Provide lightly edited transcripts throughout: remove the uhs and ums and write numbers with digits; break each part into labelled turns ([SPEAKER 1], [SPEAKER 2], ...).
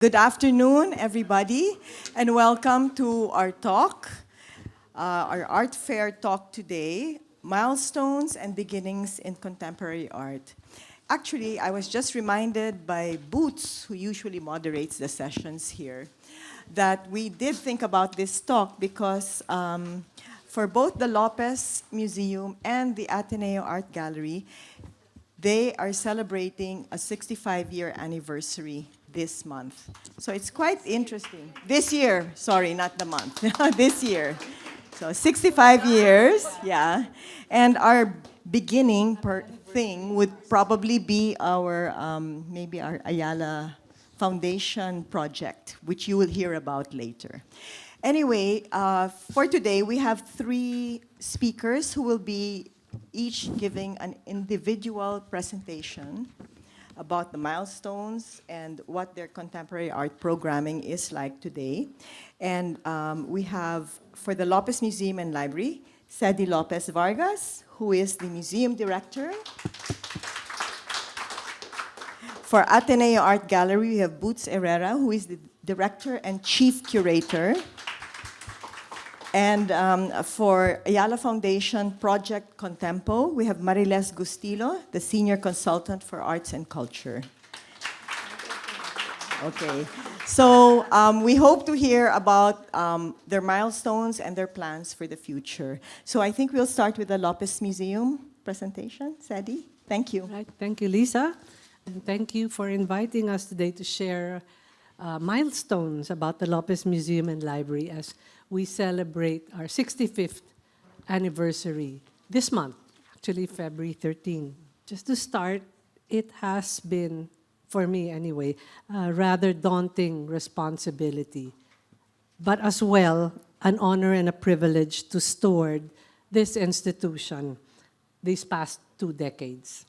[SPEAKER 1] Good afternoon, everybody, and welcome to our talk, our art fair talk today, Milestones and Beginnings in Contemporary Art. Actually, I was just reminded by Boots, who usually moderates the sessions here, that we did think about this talk because for both the Lopez Museum and the Ateneo Art Gallery, they are celebrating a 65-year anniversary this month. So it's quite interesting. This year, sorry, not the month, this year. So 65 years, yeah. And our beginning thing would probably be our, maybe our Ayala Foundation project, which you will hear about later. Anyway, for today, we have three speakers who will be each giving an individual presentation about the milestones and what their contemporary art programming is like today. And we have, for the Lopez Museum and Library, Cedie Lopez-Vargas, who is the museum director. For Ateneo Art Gallery, we have Boots Herrera, who is the director and chief curator. And for Ayala Foundation Project Contempo, we have Mariles Gustilo, the Senior Consultant for Arts and Culture. Okay, so we hope to hear about their milestones and their plans for the future. So I think we'll start with the Lopez Museum presentation. Cedie, thank you.
[SPEAKER 2] Right. Thank you, Lisa. And thank you for inviting us today to share milestones about the Lopez Museum and Library as we celebrate our 65th anniversary this month, actually February 13. Just to start, it has been, for me anyway, a rather daunting responsibility, but as well an honor and a privilege to steward this institution these past 2 decades.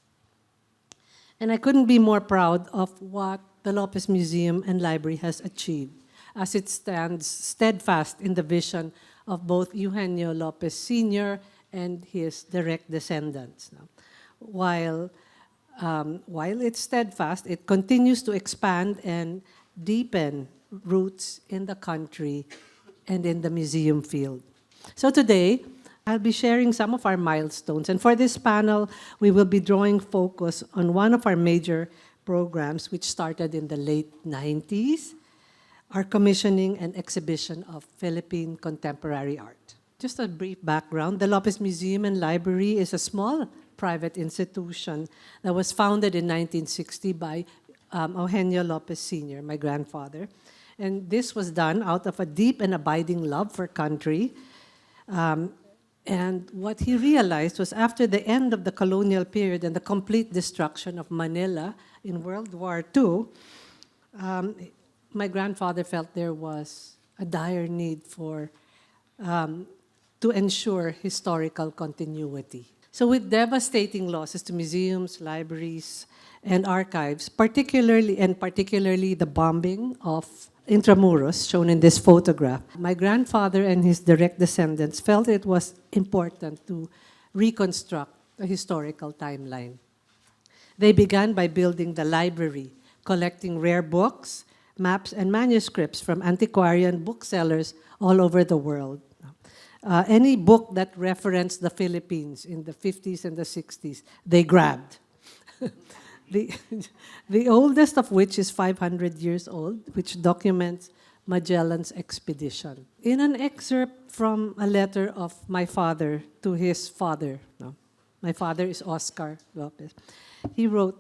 [SPEAKER 2] And I couldn't be more proud of what the Lopez Museum and Library has achieved, as it stands steadfast in the vision of both Eugenio Lopez Sr. and his direct descendants. While it's steadfast, it continues to expand and deepen roots in the country and in the museum field. So today, I'll be sharing some of our milestones. And for this panel, we will be drawing focus on one of our major programs, which started in the late 90s, our commissioning and exhibition of Philippine contemporary art. Just a brief background, the Lopez Museum and Library is a small private institution that was founded in 1960 by Eugenio Lopez Sr., my grandfather. And this was done out of a deep and abiding love for country. And what he realized was after the end of the colonial period and the complete destruction of Manila in World War II, my grandfather felt there was a dire need to ensure historical continuity. So with devastating losses to museums, libraries, and archives, particularly the bombing of Intramuros, shown in this photograph, my grandfather and his direct descendants felt it was important to reconstruct a historical timeline. They began by building the library, collecting rare books, maps, and manuscripts from antiquarian booksellers all over the world. Any book that referenced the Philippines in the 50s and the 60s, they grabbed. The oldest of which is 500 years old, which documents Magellan's expedition. In an excerpt from a letter of my father to his father, my father is Oscar Lopez, he wrote,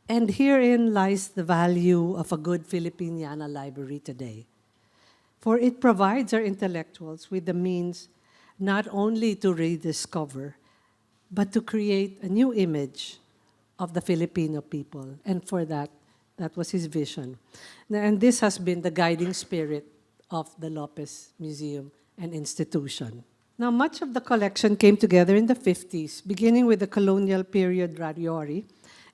[SPEAKER 2] "And herein lies the value of a good Filipiniana library today. For it provides our intellectuals with the means not only to rediscover, but to create a new image of the Filipino people." And for that was his vision. And this has been the guiding spirit of the Lopez Museum and Institution. Now, much of the collection came together in the 50s, beginning with the colonial period rariori,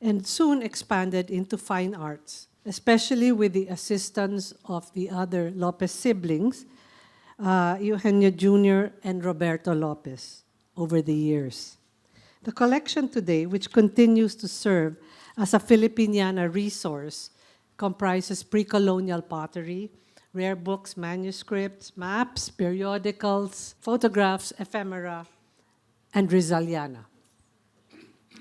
[SPEAKER 2] and soon expanded into fine arts, especially with the assistance of the other Lopez siblings, Eugenio Jr. and Roberto Lopez, over the years. The collection today, which continues to serve as a Filipiniana resource, comprises pre-colonial pottery, rare books, manuscripts, maps, periodicals, photographs, ephemera, and Rizaliana.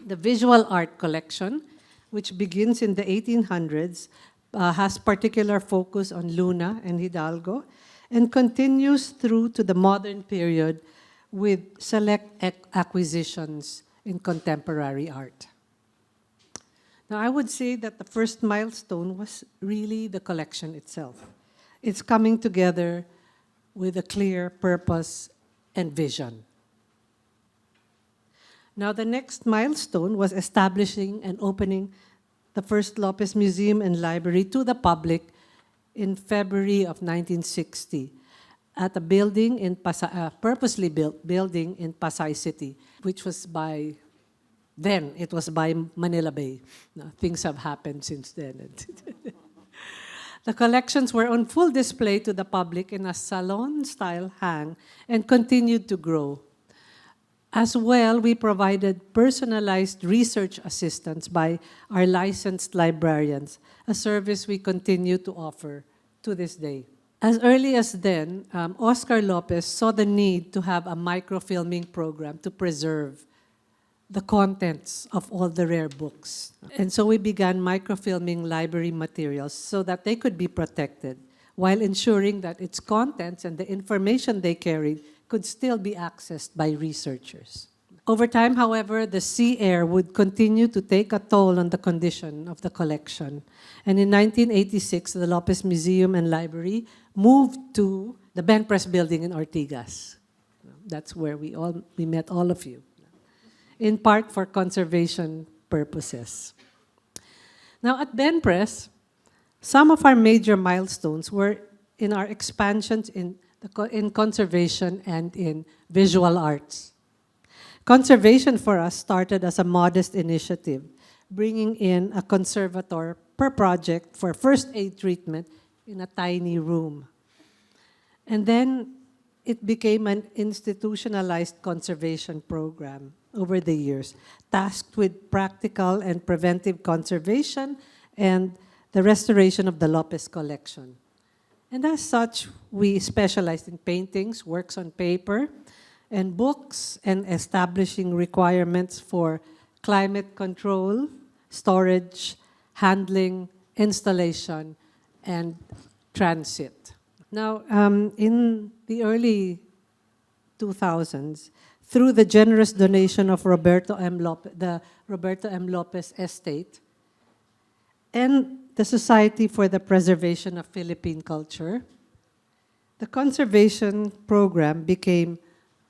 [SPEAKER 2] The visual art collection, which begins in the 1800s, has particular focus on Luna and Hidalgo, and continues through to the modern period with select acquisitions in contemporary art. Now, I would say that the first milestone was really the collection itself. It's coming together with a clear purpose and vision. Now, the next milestone was establishing and opening the first Lopez Museum and Library to the public in February of 1960 at a building in purposely built building in Pasay City, which was it was by Manila Bay. Now, things have happened since then. The collections were on full display to the public in a salon-style hang and continued to grow. As well, we provided personalized research assistance by our licensed librarians, a service we continue to offer to this day. As early as then, Oscar Lopez saw the need to have a microfilming program to preserve the contents of all the rare books. And so we began microfilming library materials so that they could be protected while ensuring that its contents and the information they carried could still be accessed by researchers. Over time, however, the sea air would continue to take a toll on the condition of the collection. And in 1986, the Lopez Museum and Library moved to the Ben Press building in Ortigas. That's where we met all of you, in part for conservation purposes. Now, at Ben Press, some of our major milestones were in our expansions in conservation and in visual arts. Conservation for us started as a modest initiative, bringing in a conservator per project for first aid treatment in a tiny room. And then it became an institutionalized conservation program over the years, tasked with practical and preventive conservation and the restoration of the Lopez collection. And as such, we specialized in paintings, works on paper, and books, and establishing requirements for climate control, storage, handling, installation, and transit. Now, in the early 2000s, through the generous donation of the Roberto M. Lopez Estate and the Society for the Preservation of Philippine Culture, the conservation program became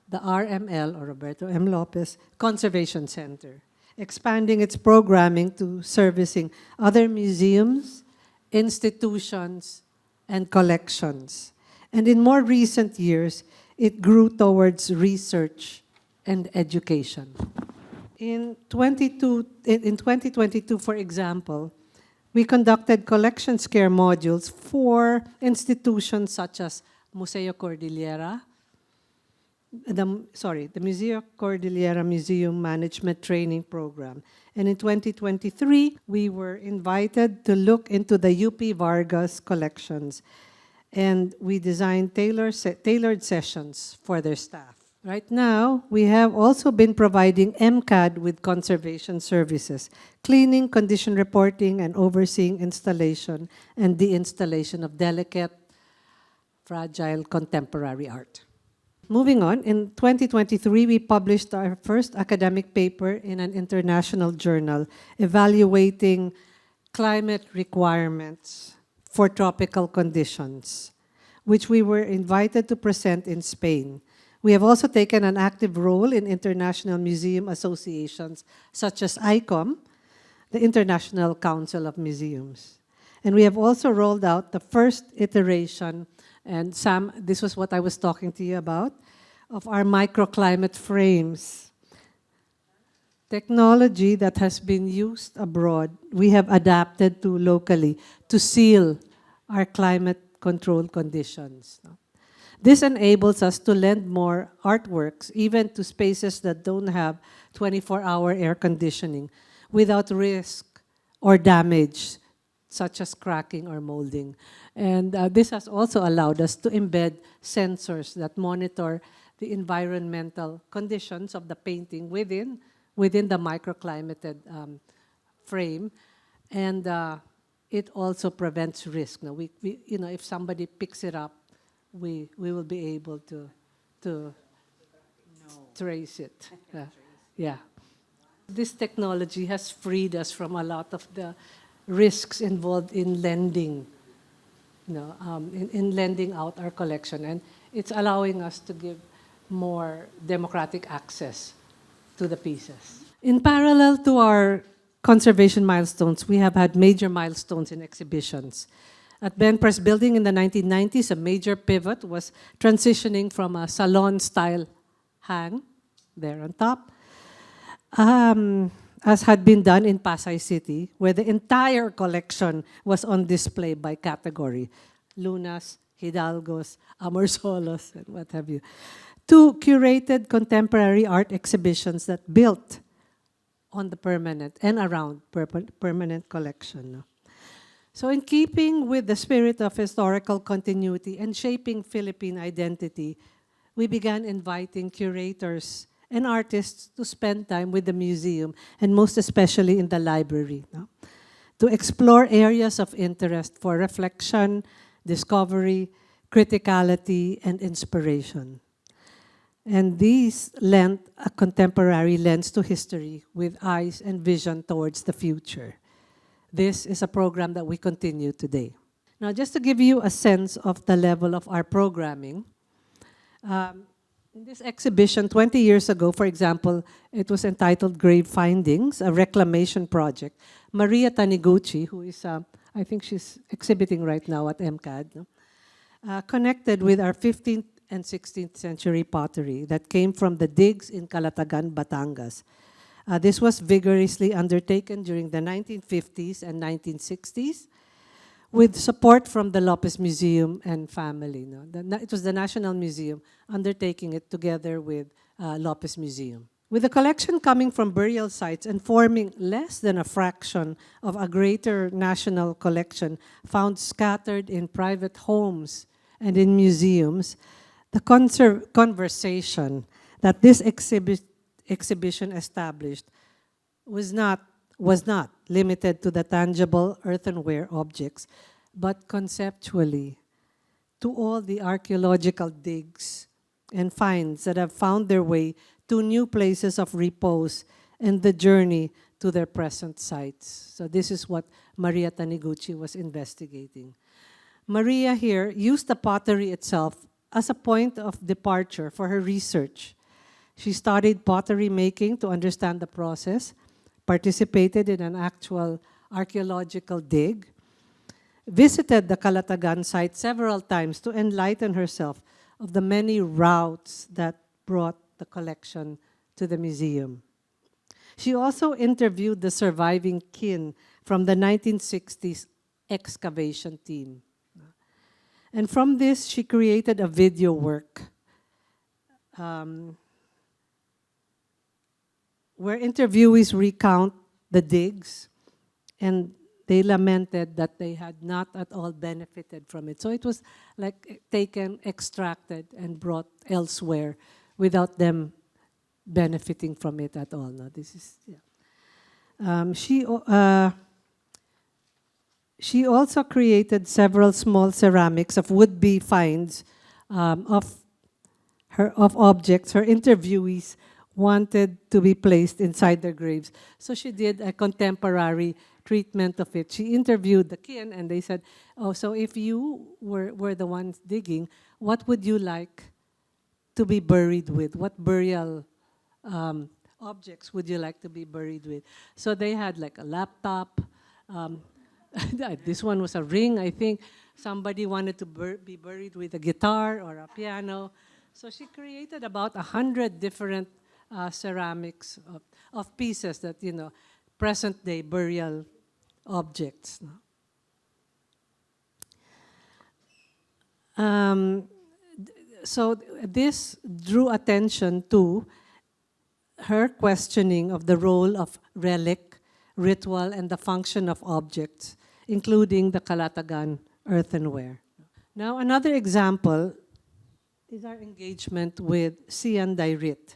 [SPEAKER 2] the RML, or Roberto M. Lopez Conservation Center, expanding its programming to servicing other museums, institutions, and collections. And in more recent years, it grew towards research and education. In 2022, for example, we conducted collections care modules for institutions such as Museo Cordillera, the Museo Cordillera Museum Management Training Program. And in 2023, we were invited to look into the UP-Vargas collections, and we designed tailored sessions for their staff. Right now, we have also been providing MCAD with conservation services, cleaning, condition reporting, and overseeing installation and deinstallation of delicate, fragile contemporary art. Moving on, in 2023, we published our first academic paper in an international journal evaluating climate requirements for tropical conditions, which we were invited to present in Spain. We have also taken an active role in international museum associations such as ICOM, the International Council of Museums. And we have also rolled out the first iteration, and Sam, this was what I was talking to you about, of our microclimate frames. Technology that has been used abroad, we have adapted to locally to seal our climate control conditions. This enables us to lend more artworks, even to spaces that don't have 24-hour air conditioning, without risk or damage such as cracking or molding. And this has also allowed us to embed sensors that monitor the environmental conditions of the painting within the microclimated frame. And it also prevents risk. Now, if somebody picks it up, we will be able to trace it. Yeah. This technology has freed us from a lot of the risks involved in lending, in lending out our collection. And it's allowing us to give more democratic access to the pieces. In parallel to our conservation milestones, we have had major milestones in exhibitions. At Ben Press Building in the 1990s, a major pivot was transitioning from a salon-style hang, there on top, as had been done in Pasay City, where the entire collection was on display by category, Lunas, Hidalgos, Amorsolos, and what have you, to curated contemporary art exhibitions that built on the permanent and around permanent collection. So in keeping with the spirit of historical continuity and shaping Philippine identity, we began inviting curators and artists to spend time with the museum, and most especially in the library, to explore areas of interest for reflection, discovery, criticality, and inspiration. And these lent a contemporary lens to history with eyes and vision towards the future. This is a program that we continue today. Now, just to give you a sense of the level of our programming, in this exhibition 20 years ago, for example, it was entitled Grave Findings, a reclamation project. Maria Taniguchi, who is, I think she's exhibiting right now at MCAD, connected with our 15th and 16th century pottery that came from the digs in Calatagan, Batangas. This was vigorously undertaken during the 1950s and 1960s with support from the Lopez Museum and family. It was the National Museum undertaking it together with Lopez Museum. With the collection coming from burial sites and forming less than a fraction of a greater national collection found scattered in private homes and in museums, the conversation that this exhibition established was not limited to the tangible earthenware objects, but conceptually to all the archaeological digs and finds that have found their way to new places of repose and the journey to their present sites. So this is what Maria Taniguchi was investigating. Maria here used the pottery itself as a point of departure for her research. She studied pottery making to understand the process, participated in an actual archaeological dig, visited the Calatagan site several times to enlighten herself of the many routes that brought the collection to the museum. She also interviewed the surviving kin from the 1960s excavation team. And from this, she created a video work where interviewees recount the digs, and they lamented that they had not at all benefited from it. So it was like taken, extracted, and brought elsewhere without them benefiting from it at all. No, this is, yeah. She also created several small ceramics of would-be finds of objects her interviewees wanted to be placed inside their graves. So she did a contemporary treatment of it. She interviewed the kin and they said, oh, so if you were the ones digging, what would you like to be buried with? What burial objects would you like to be buried with? So they had like a laptop. This one was a ring, I think. Somebody wanted to be buried with a guitar or a piano. So she created about 100 different ceramics of pieces that, present-day burial objects. So this drew attention to her questioning of the role of relic, ritual, and the function of objects including the Calatagan earthenware. Now, another example is our engagement with Sian Dairit.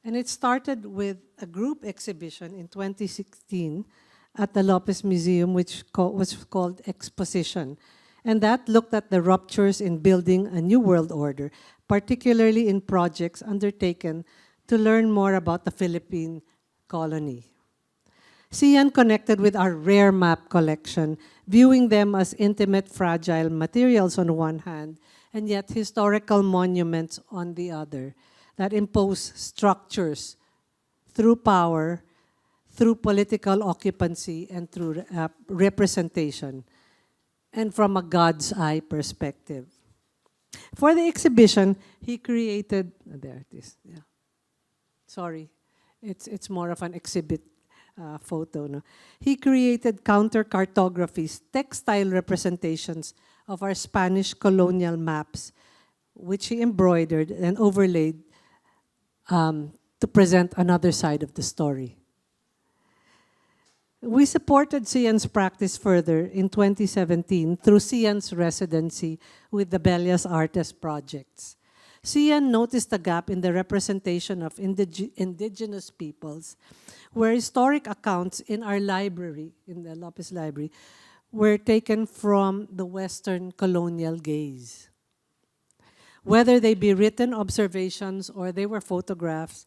[SPEAKER 2] And it started with a group exhibition in 2016 at the Lopez Museum, which was called Exposition. And that looked at the ruptures in building a new world order, particularly in projects undertaken to learn more about the Philippine colony. Sian connected with our rare map collection, viewing them as intimate, fragile materials on one hand, and yet historical monuments on the other, that impose structures through power, through political occupancy, and through representation, and from a God's eye perspective. For the exhibition, he created, there it is, yeah. Sorry, it's more of an exhibit photo. No? He created counter-cartographies, textile representations of our Spanish colonial maps, which he embroidered and overlaid to present another side of the story. We supported Sian's practice further in 2017 through Sian's residency with the Bellas Artes projects. Sian noticed a gap in the representation of indigenous peoples, where historic accounts in our library, in the Lopez Library, were taken from the Western colonial gaze. Whether they be written observations or they were photographs,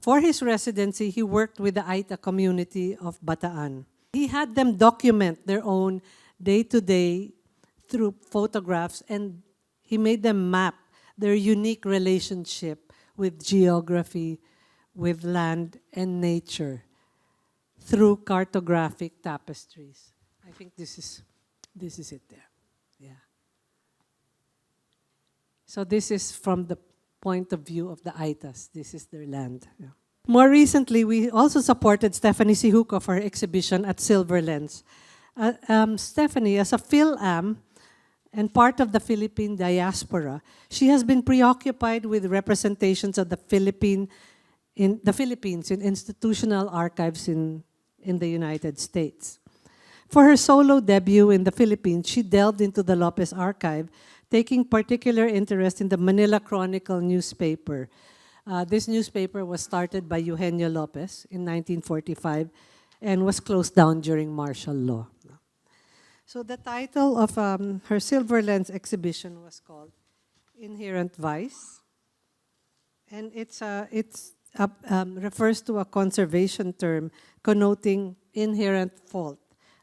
[SPEAKER 2] for his residency, he worked with the Aita community of Bataan. He had them document their own day-to-day through photographs, and he made them map their unique relationship with geography, with land and nature through cartographic tapestries. I think this is it there. Yeah. So this is from the point of view of the Aitas. This is their land. Yeah. More recently, we also supported Stephanie Sihuko for her exhibition at Silver Lens. Stephanie, as a Phil-Am and part of the Philippine diaspora, she has been preoccupied with representations of the Philippines in institutional archives in the United States. For her solo debut in the Philippines, she delved into the Lopez archive, taking particular interest in the Manila Chronicle newspaper. This newspaper was started by Eugenio Lopez in 1945 and was closed down during martial law. So the title of her Silver Lens exhibition was called Inherent Vice, and it refers to a conservation term connoting inherent fault,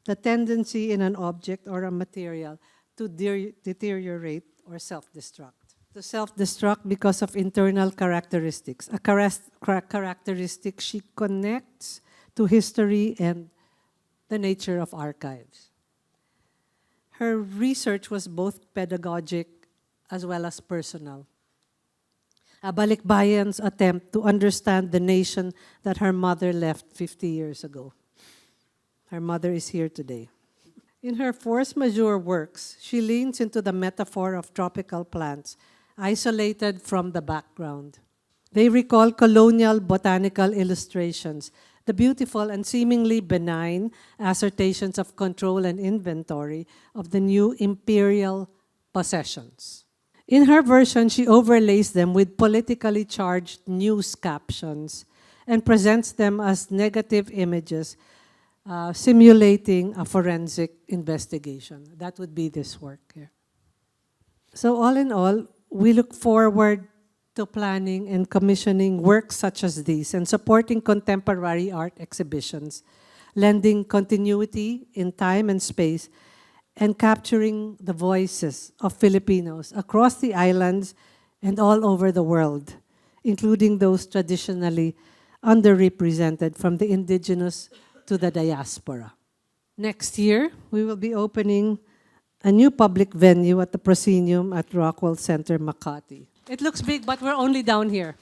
[SPEAKER 2] the tendency in an object or a material to deteriorate or self-destruct. To self-destruct because of internal characteristics, a characteristic she connects to history and the nature of archives. Her research was both pedagogic as well as personal. A balikbayan's attempt to understand the nation that her mother left 50 years ago. Her mother is here today. In her force majeure works, she leans into the metaphor of tropical plants, isolated from the background. They recall colonial botanical illustrations, the beautiful and seemingly benign assertions of control and inventory of the new imperial possessions. In her version, she overlays them with politically charged news captions and presents them as negative images, simulating a forensic investigation. That would be this work here. So all in all, we look forward to planning and commissioning works such as these and supporting contemporary art exhibitions, lending continuity in time and space, and capturing the voices of Filipinos across the islands and all over the world, including those traditionally underrepresented from the indigenous to the diaspora. Next year, we will be opening a new public venue at the Proscenium at Rockwell Center, Makati. It looks big, but we're only down here.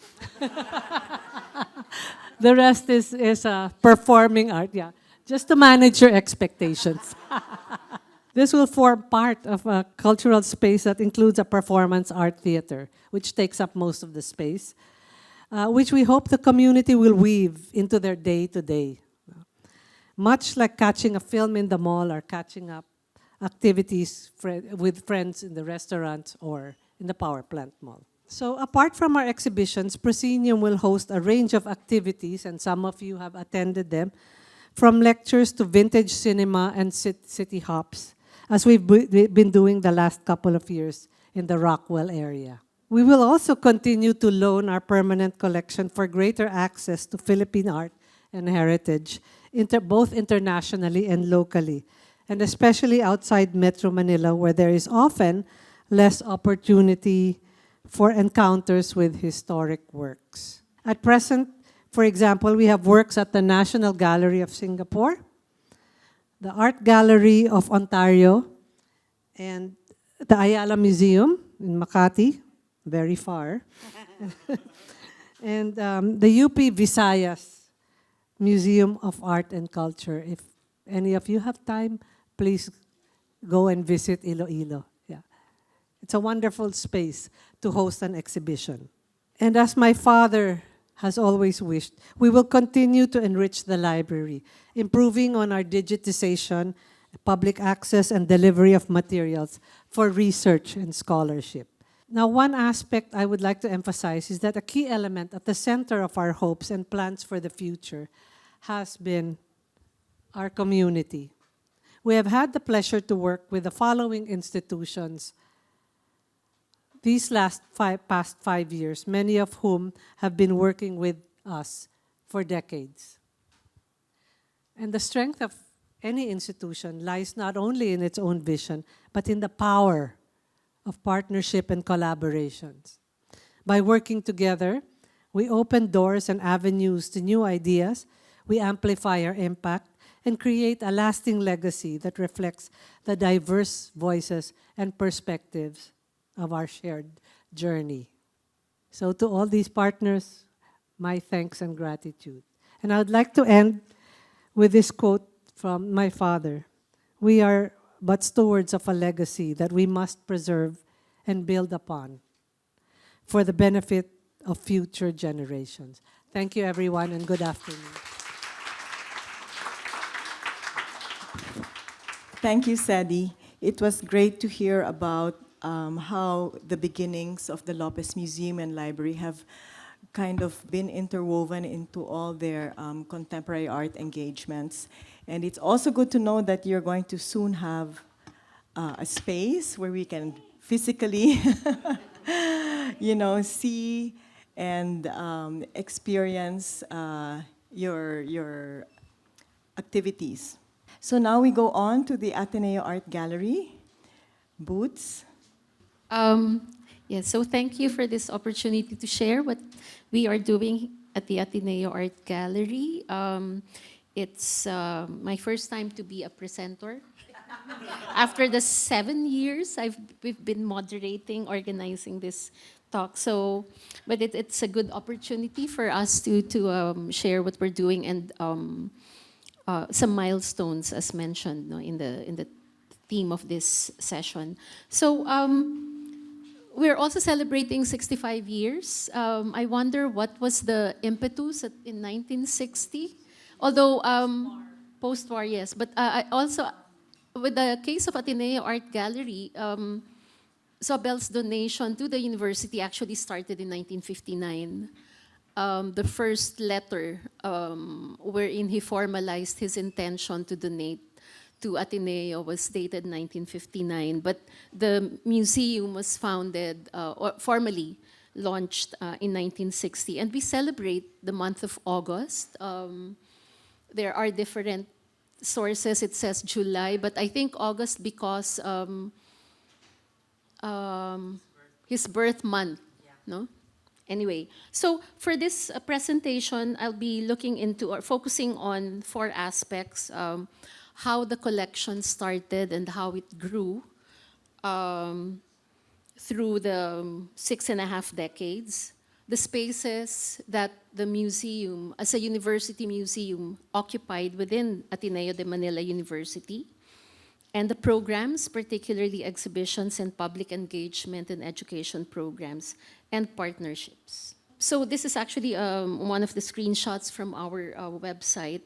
[SPEAKER 2] The rest is performing art, yeah. Just to manage your expectations. This will form part of a cultural space that includes a performance art theater, which takes up most of the space, which we hope the community will weave into their day-to-day. much like catching a film in the mall or catching up activities with friends in the restaurant or in the power plant mall. So apart from our exhibitions, Proscenium will host a range of activities, and some of you have attended them, from lectures to vintage cinema and city hops, as we've been doing the last couple of years in the Rockwell area. We will also continue to loan our permanent collection for greater access to Philippine art and heritage, both internationally and locally, and especially outside Metro Manila, where there is often less opportunity for encounters with historic works. At present, for example, we have works at the National Gallery of Singapore, the Art Gallery of Ontario, and the Ayala Museum in Makati, very far, and the UP Visayas Museum of Art and Culture. If any of you have time, please go and visit Iloilo. Yeah. It's a wonderful space to host an exhibition. And as my father has always wished, we will continue to enrich the library, improving on our digitization, public access, and delivery of materials for research and scholarship. Now, one aspect I would like to emphasize is that a key element at the center of our hopes and plans for the future has been our community. We have had the pleasure to work with the following institutions these past 5 years, many of whom have been working with us for decades. And the strength of any institution lies not only in its own vision, but in the power of partnership and collaborations. By working together, we open doors and avenues to new ideas, we amplify our impact, and create a lasting legacy that reflects the diverse voices and perspectives of our shared journey. So to all these partners, my thanks and gratitude. And I would like to end with this quote from my father. We are but stewards of a legacy that we must preserve and build upon for the benefit of future generations. Thank you, everyone, and good afternoon.
[SPEAKER 1] Thank you, Cedie. It was great to hear about how the beginnings of the Lopez Museum and Library have kind of been interwoven into all their contemporary art engagements. And it's also good to know that you're going to soon have a space where we can physically, see and experience your activities. So now we go on to the Ateneo Art Gallery. Boots.
[SPEAKER 3] Yes, so thank you for this opportunity to share what we are doing at the Ateneo Art Gallery. It's my first time to be a presenter. After the 7 years we've been moderating, organizing this talk. So, but it's a good opportunity for us to share what we're doing and some milestones, as mentioned, no, in the theme of this session. So we're also celebrating 65 years. I wonder what was the impetus in 1960? Although post-war, yes. But also, with the case of Ateneo Art Gallery, Sobel's donation to the university actually started in 1959. The first letter wherein he formalized his intention to donate to Ateneo was dated 1959, but the museum was founded or formally launched in 1960, and we celebrate the month of August. There are different sources, it says July, but I think August because his birth month, no? Anyway, so for this presentation, I'll be looking into or focusing on 4 aspects. How the collection started and how it grew through the 6.5 decades, the spaces that the museum, as a university museum, occupied within Ateneo de Manila University, and the programs, particularly exhibitions and public engagement and education programs and partnerships. So this is actually one of the screenshots from our website.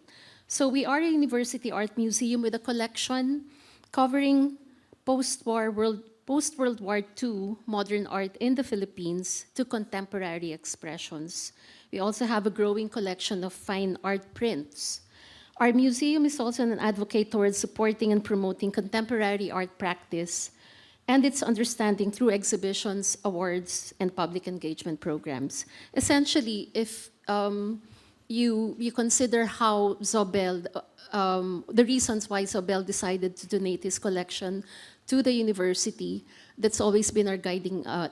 [SPEAKER 3] So we are a university art museum with a collection covering post-World War II modern art in the Philippines to contemporary expressions. We also have a growing collection of fine art prints. Our museum is also an advocate towards supporting and promoting contemporary art practice and its understanding through exhibitions, awards, and public engagement programs. Essentially, if you consider how Zobel, the reasons why Zobel decided to donate his collection to the university, that's always been our guiding, our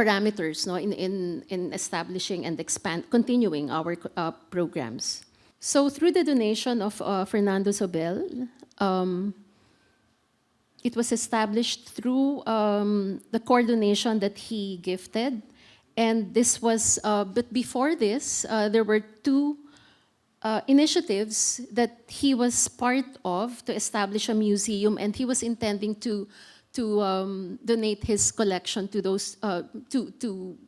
[SPEAKER 3] parameters, no, in establishing and continuing our programs. So through the donation of Fernando Zobel, it was established through the coordination that he gifted. And this was, but before this, there were two initiatives that he was part of to establish a museum, and he was intending to donate his collection to those to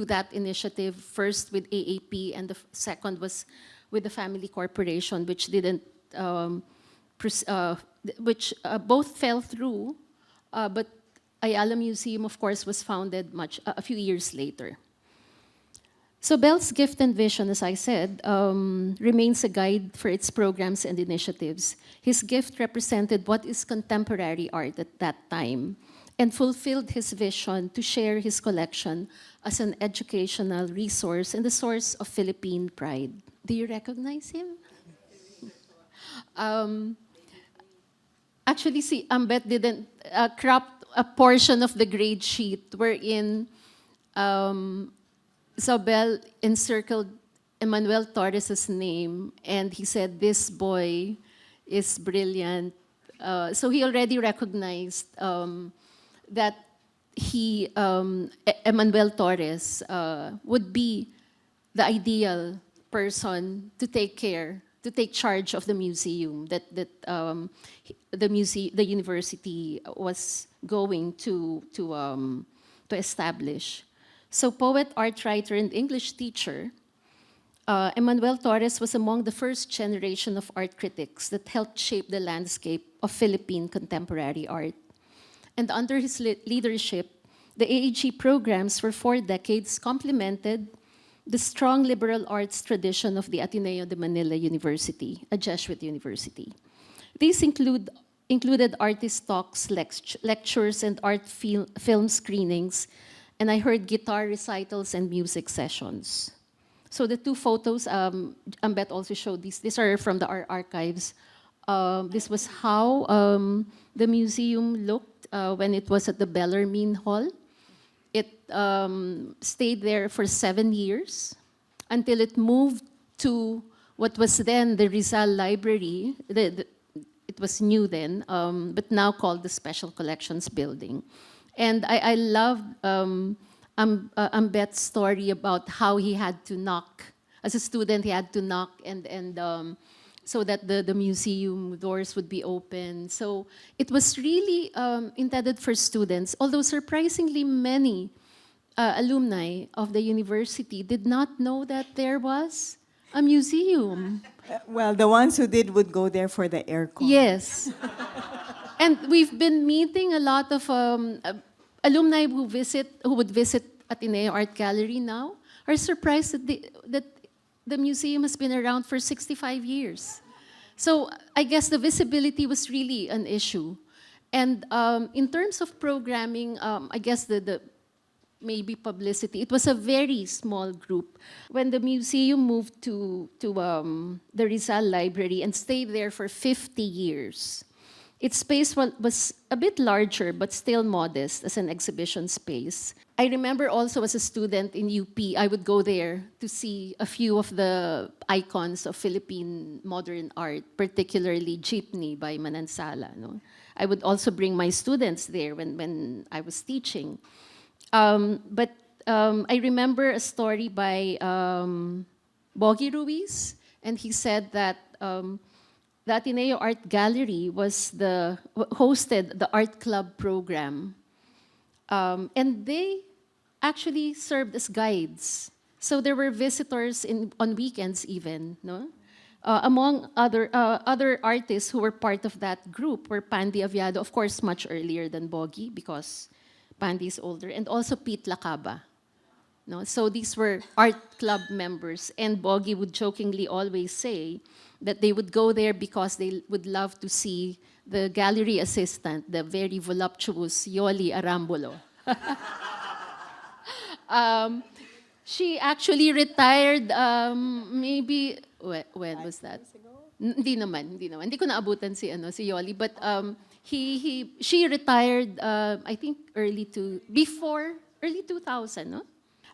[SPEAKER 3] that initiative. First with AAP, and the second was with the Family Corporation, which didn't, both fell through, but Ayala Museum, of course, was founded a few years later. So Bell's gift and vision, as I said, remains a guide for its programs and initiatives. His gift represented what is contemporary art at that time and fulfilled his vision to share his collection as an educational resource and the source of Philippine pride. Do you recognize him? Actually, see, Ambet didn't crop a portion of the grade sheet wherein Zobel encircled Emmanuel Torres's name, and he said, "This boy is brilliant." So he already recognized that Emmanuel Torres would be the ideal person to take charge of the museum that the university was going to establish. So poet, art writer, and English teacher, Emmanuel Torres was among the first generation of art critics that helped shape the landscape of Philippine contemporary art. And under his leadership, the AAG programs for 4 decades complemented the strong liberal arts tradition of the Ateneo de Manila University, a Jesuit university. These included artist talks, lectures, and art film screenings, and I heard guitar recitals and music sessions. So the 2 photos, Ambet also showed these. These are from our archives. This was how the museum looked when it was at the Bellarmine Hall. It stayed there for 7 years until it moved to what was then the Rizal Library. It was new then, but now called the Special Collections Building. And I love Ambet's story about how he had to knock. As a student, he had to knock and so that the museum doors would be open. So it was really intended for students, although surprisingly many alumni of the university did not know that there was a museum.
[SPEAKER 1] Well, the ones who did would go there for the aircon.
[SPEAKER 3] Yes. And we've been meeting a lot of alumni who would visit Ateneo Art Gallery now, are surprised that the museum has been around for 65 years. So I guess the visibility was really an issue. And in terms of programming, I guess the maybe publicity, it was a very small group. When the museum moved to the Rizal Library and stayed there for 50 years, its space was a bit larger, but still modest as an exhibition space. I remember also as a student in UP, I would go there to see a few of the icons of Philippine modern art, particularly Jeepney by Manansala. No? I would also bring my students there when I was teaching. But I remember a story by Bogie Ruiz, and he said that the Ateneo Art Gallery hosted the art club program. And they actually served as guides So there were visitors on weekends even, no? Among other artists who were part of that group were Pandy Aviado, of course, much earlier than Bogie because Pandy is older, and also Pete Lacaba. No? So these were art club members, and Bogie would jokingly always say that they would go there because they would love to see the gallery assistant, the very voluptuous Yoli Arambolo. She actually retired maybe, when was that? Hindi naman. Hindi ko naabutan si Yoli, but she retired, I think before early 2000, no?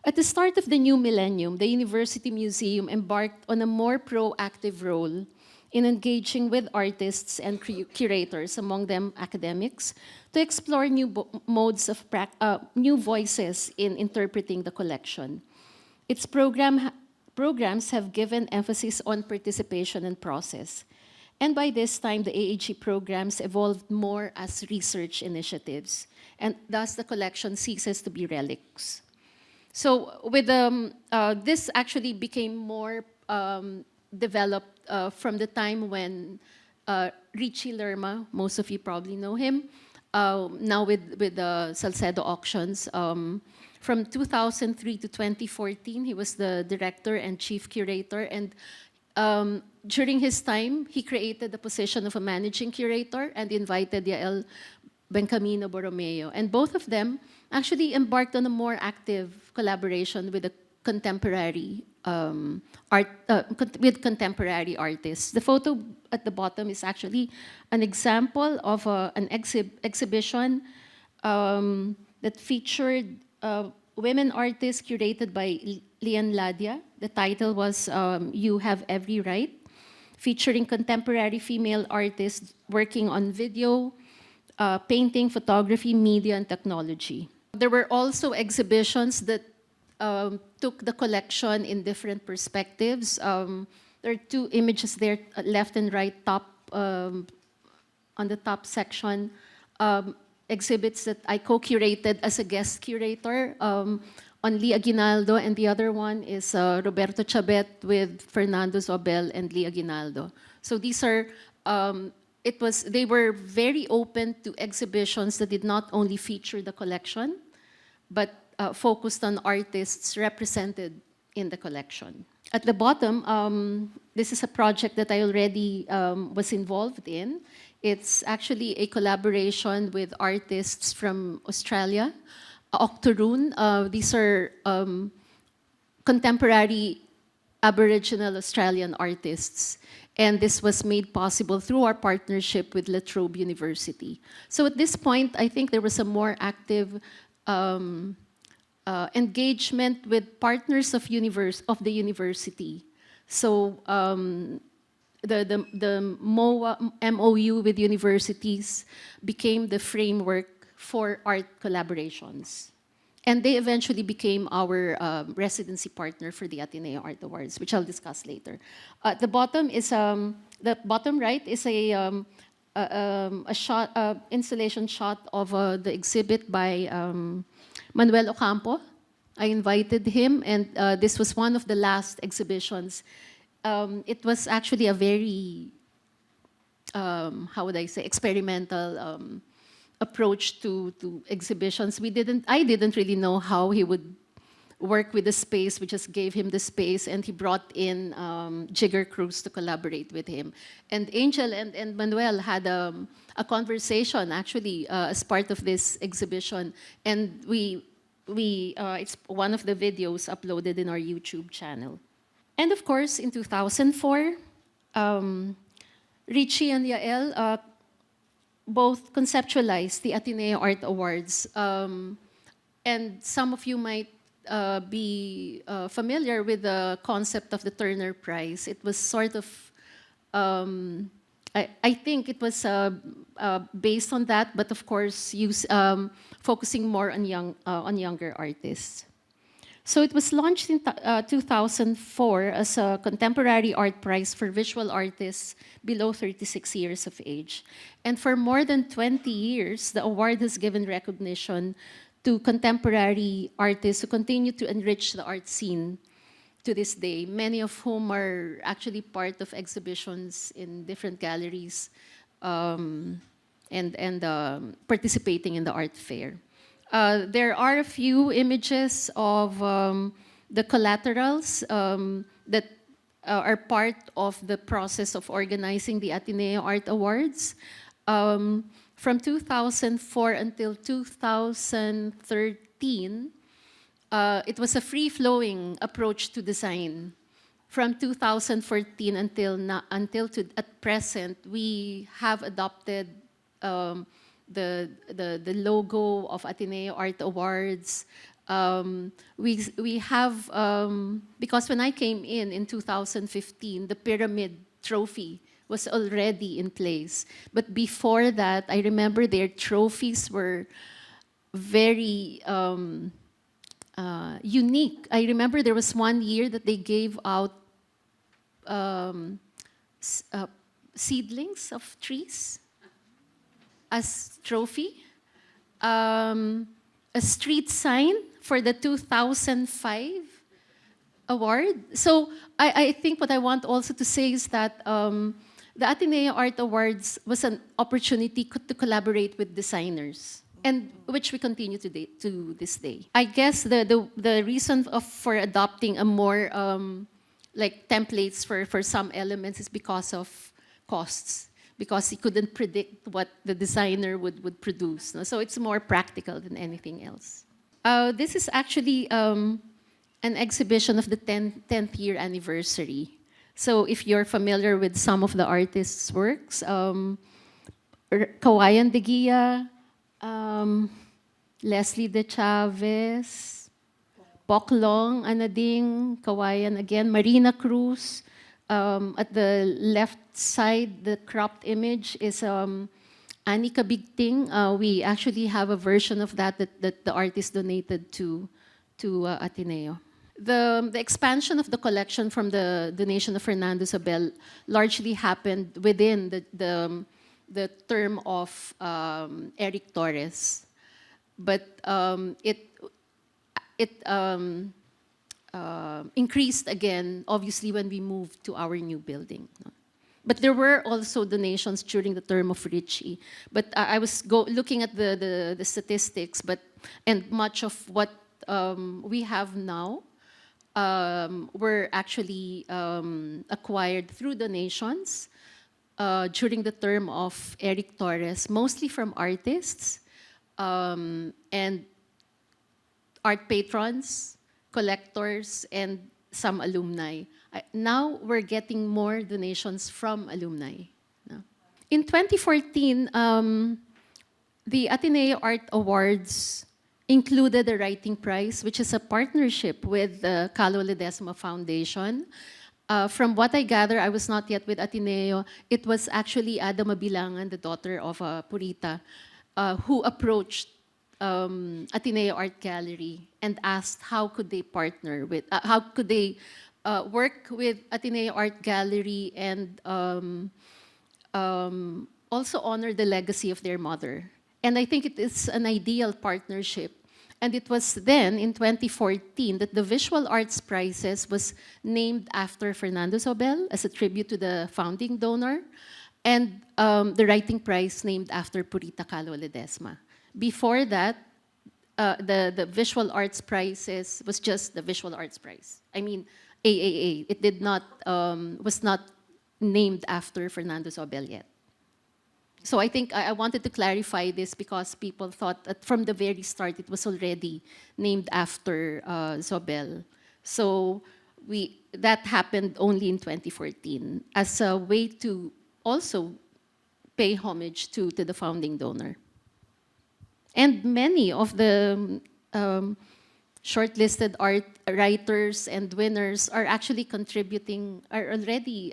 [SPEAKER 3] At the start of the new millennium, the University Museum embarked on a more proactive role in engaging with artists and curators, among them academics, to explore new voices in interpreting the collection. Its programs have given emphasis on participation and process. And by this time, the AAG programs evolved more as research initiatives, and thus the collection ceases to be relics. So with this actually became more developed from the time when Richie Lerma, most of you probably know him, now with the Salcedo auctions. From 2003 to 2014, he was the director and chief curator, and during his time, he created the position of a managing curator and invited Yael Bencamino Borromeo. And both of them actually embarked on a more active collaboration with the contemporary with contemporary artists. The photo at the bottom is actually an example of an exhibition that featured women artists curated by Lian Ladia. The title was You Have Every Right, featuring contemporary female artists working on video, painting, photography, media, and technology. There were also exhibitions that took the collection in different perspectives. There are two images there, left and right top, on the top section, exhibits that I co-curated as a guest curator on Lee Aguinaldo, and the other one is Roberto Chabet with Fernando Zobel and Lee Aguinaldo. So these are, they were very open to exhibitions that did not only feature the collection, but focused on artists represented in the collection. At the bottom, this is a project that I already was involved in. It's actually a collaboration with artists from Australia, Octoroon. These are contemporary Aboriginal Australian artists. And this was made possible through our partnership with La Trobe University. So at this point, I think there was a more active engagement with partners of the university. So the MOU with universities became the framework for art collaborations. And they eventually became our residency partner for the Ateneo Art Awards, which I'll discuss later. The bottom is the bottom right is a installation shot of the exhibit by Manuel Ocampo. I invited him, and this was one of the last exhibitions. It was actually a very, how would I say, experimental approach to exhibitions. I didn't really know how he would work with the space. We just gave him the space, and he brought in Jigger Cruz to collaborate with him. And Angel and Manuel had a conversation, actually, as part of this exhibition. And it's one of the videos uploaded in our YouTube channel. And of course, in 2004, Richie and Yael both conceptualized the Ateneo Art Awards. And some of you might be familiar with the concept of the Turner Prize. It was sort of, I think it was based on that, but of course, focusing more on younger artists. So it was launched in 2004 as a contemporary art prize for visual artists below 36 years of age. And for more than 20 years, the award has given recognition to contemporary artists who continue to enrich the art scene to this day, many of whom are actually part of exhibitions in different galleries and participating in the art fair. There are a few images of the collaterals that are part of the process of organizing the Ateneo Art Awards. From 2004 until 2013, it was a free-flowing approach to design. From 2014 at present, we have adopted the logo of Ateneo Art Awards. We have, because when I came in 2015, the pyramid trophy was already in place. But before that, I remember their trophies were very unique. I remember there was one year that they gave out seedlings of trees as trophy, a street sign for the 2005 award. So I think what I want also to say is that the Ateneo Art Awards was an opportunity to collaborate with designers, and which we continue to this day. I guess the reason for adopting a more like templates for some elements is because of costs, because he couldn't predict what the designer would produce. No? So it's more practical than anything else. This is actually an exhibition of the 10th year anniversary. So if you're familiar with some of the artists' works, Kawayan de Guia, Leslie de Chavez, Poklong, Anading, Kawayan again, Marina Cruz. At the left side, the cropped image is Annie Kabigting. We actually have a version of that the artist donated to Ateneo. The expansion of the collection from the donation of Fernando Sobel largely happened within the term of Eric Torres, but it increased again, obviously, when we moved to our new building. No? But there were also donations during the term of Richie. But I was looking at the statistics, and much of what we have now were actually acquired through donations during the term of Eric Torres, mostly from artists and art patrons, collectors, and some alumni. Now we're getting more donations from alumni. No? In 2014, the Ateneo Art Awards included a writing prize, which is a partnership with the Calo Ledesma Foundation. From what I gather, I was not yet with Ateneo. It was actually Ada Mabilangan, the daughter of Purita, who approached Ateneo Art Gallery and asked how could they partner with, how could they work with Ateneo Art Gallery and also honor the legacy of their mother. And I think it is an ideal partnership. And it was then, in 2014, that the Visual Arts Prizes was named after Fernando Sobel as a tribute to the founding donor, and the Writing Prize named after Purita Calo Ledesma. Before that, the Visual Arts Prizes was just the Visual Arts Prize. I mean, AAA. It did not, was not named after Fernando Sobel yet. So I think I wanted to clarify this because people thought that from the very start it was already named after Sobel. So that happened only in 2014 as a way to also pay homage to the founding donor. And many of the shortlisted art writers and winners are actually contributing, are already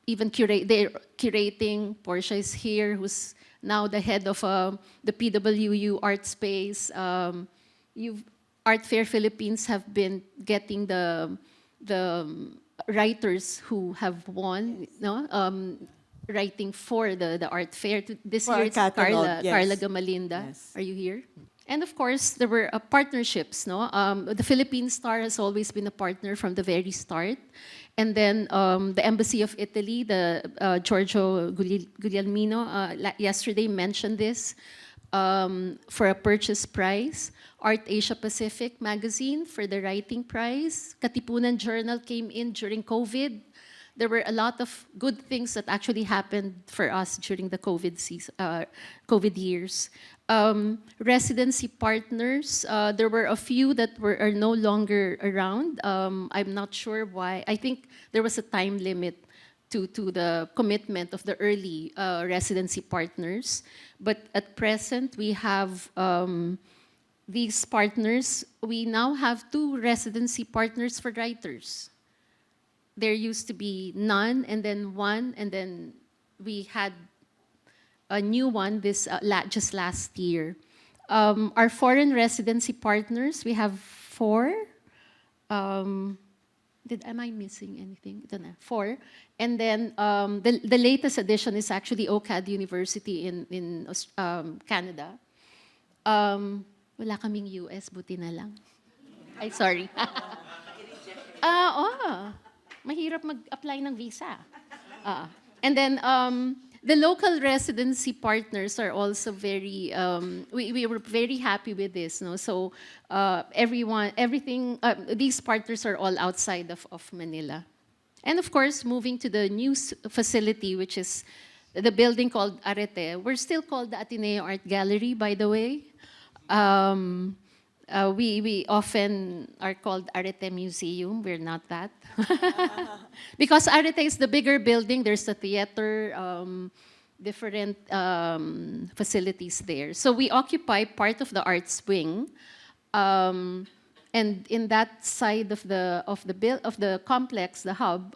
[SPEAKER 3] even they're curating. Portia is here, who's now the head of the PWU art space. Art Fair Philippines have been getting the writers who have won, no? Writing for the art fair. This
[SPEAKER 1] For
[SPEAKER 3] year
[SPEAKER 1] our
[SPEAKER 3] it's
[SPEAKER 1] catalog,
[SPEAKER 3] Carla,
[SPEAKER 1] yes.
[SPEAKER 3] Carla Gamalinda.
[SPEAKER 1] Yes.
[SPEAKER 3] Are you here? And of course, there were partnerships. No, the Philippine Star has always been a partner from the very start, and then the Embassy of Italy, the Giorgio Guglielmino, yesterday mentioned this for a purchase price. Art Asia Pacific magazine for the writing prize. Katipunan Journal came in during COVID. There were a lot of good things that actually happened for us during the COVID years. Residency partners, there were a few that are no longer around. I'm not sure why. I think there was a time limit to the commitment of the early residency partners. But at present, we have these partners. We now have 2 residency partners for writers. There used to be none, and then 1, and then we had a new one just last year. Our foreign residency partners, we have 4. Am I missing anything? I don't know. 4. And then the latest addition is actually OCAD University in Canada. Wala kaming US, buti na lang. Ay, sorry. Mahirap mag-apply ng visa. And then the local residency partners are also very, we were very happy with this. No? So these partners are all outside of Manila. And of course, moving to the new facility, which is the building called Arete. We're still called the Ateneo Art Gallery, by the way. We often are called Arete Museum. We're not that. Because Arete is the bigger building. There's a theater, different facilities there. So we occupy part of the arts wing. And in that side of the complex, the hub,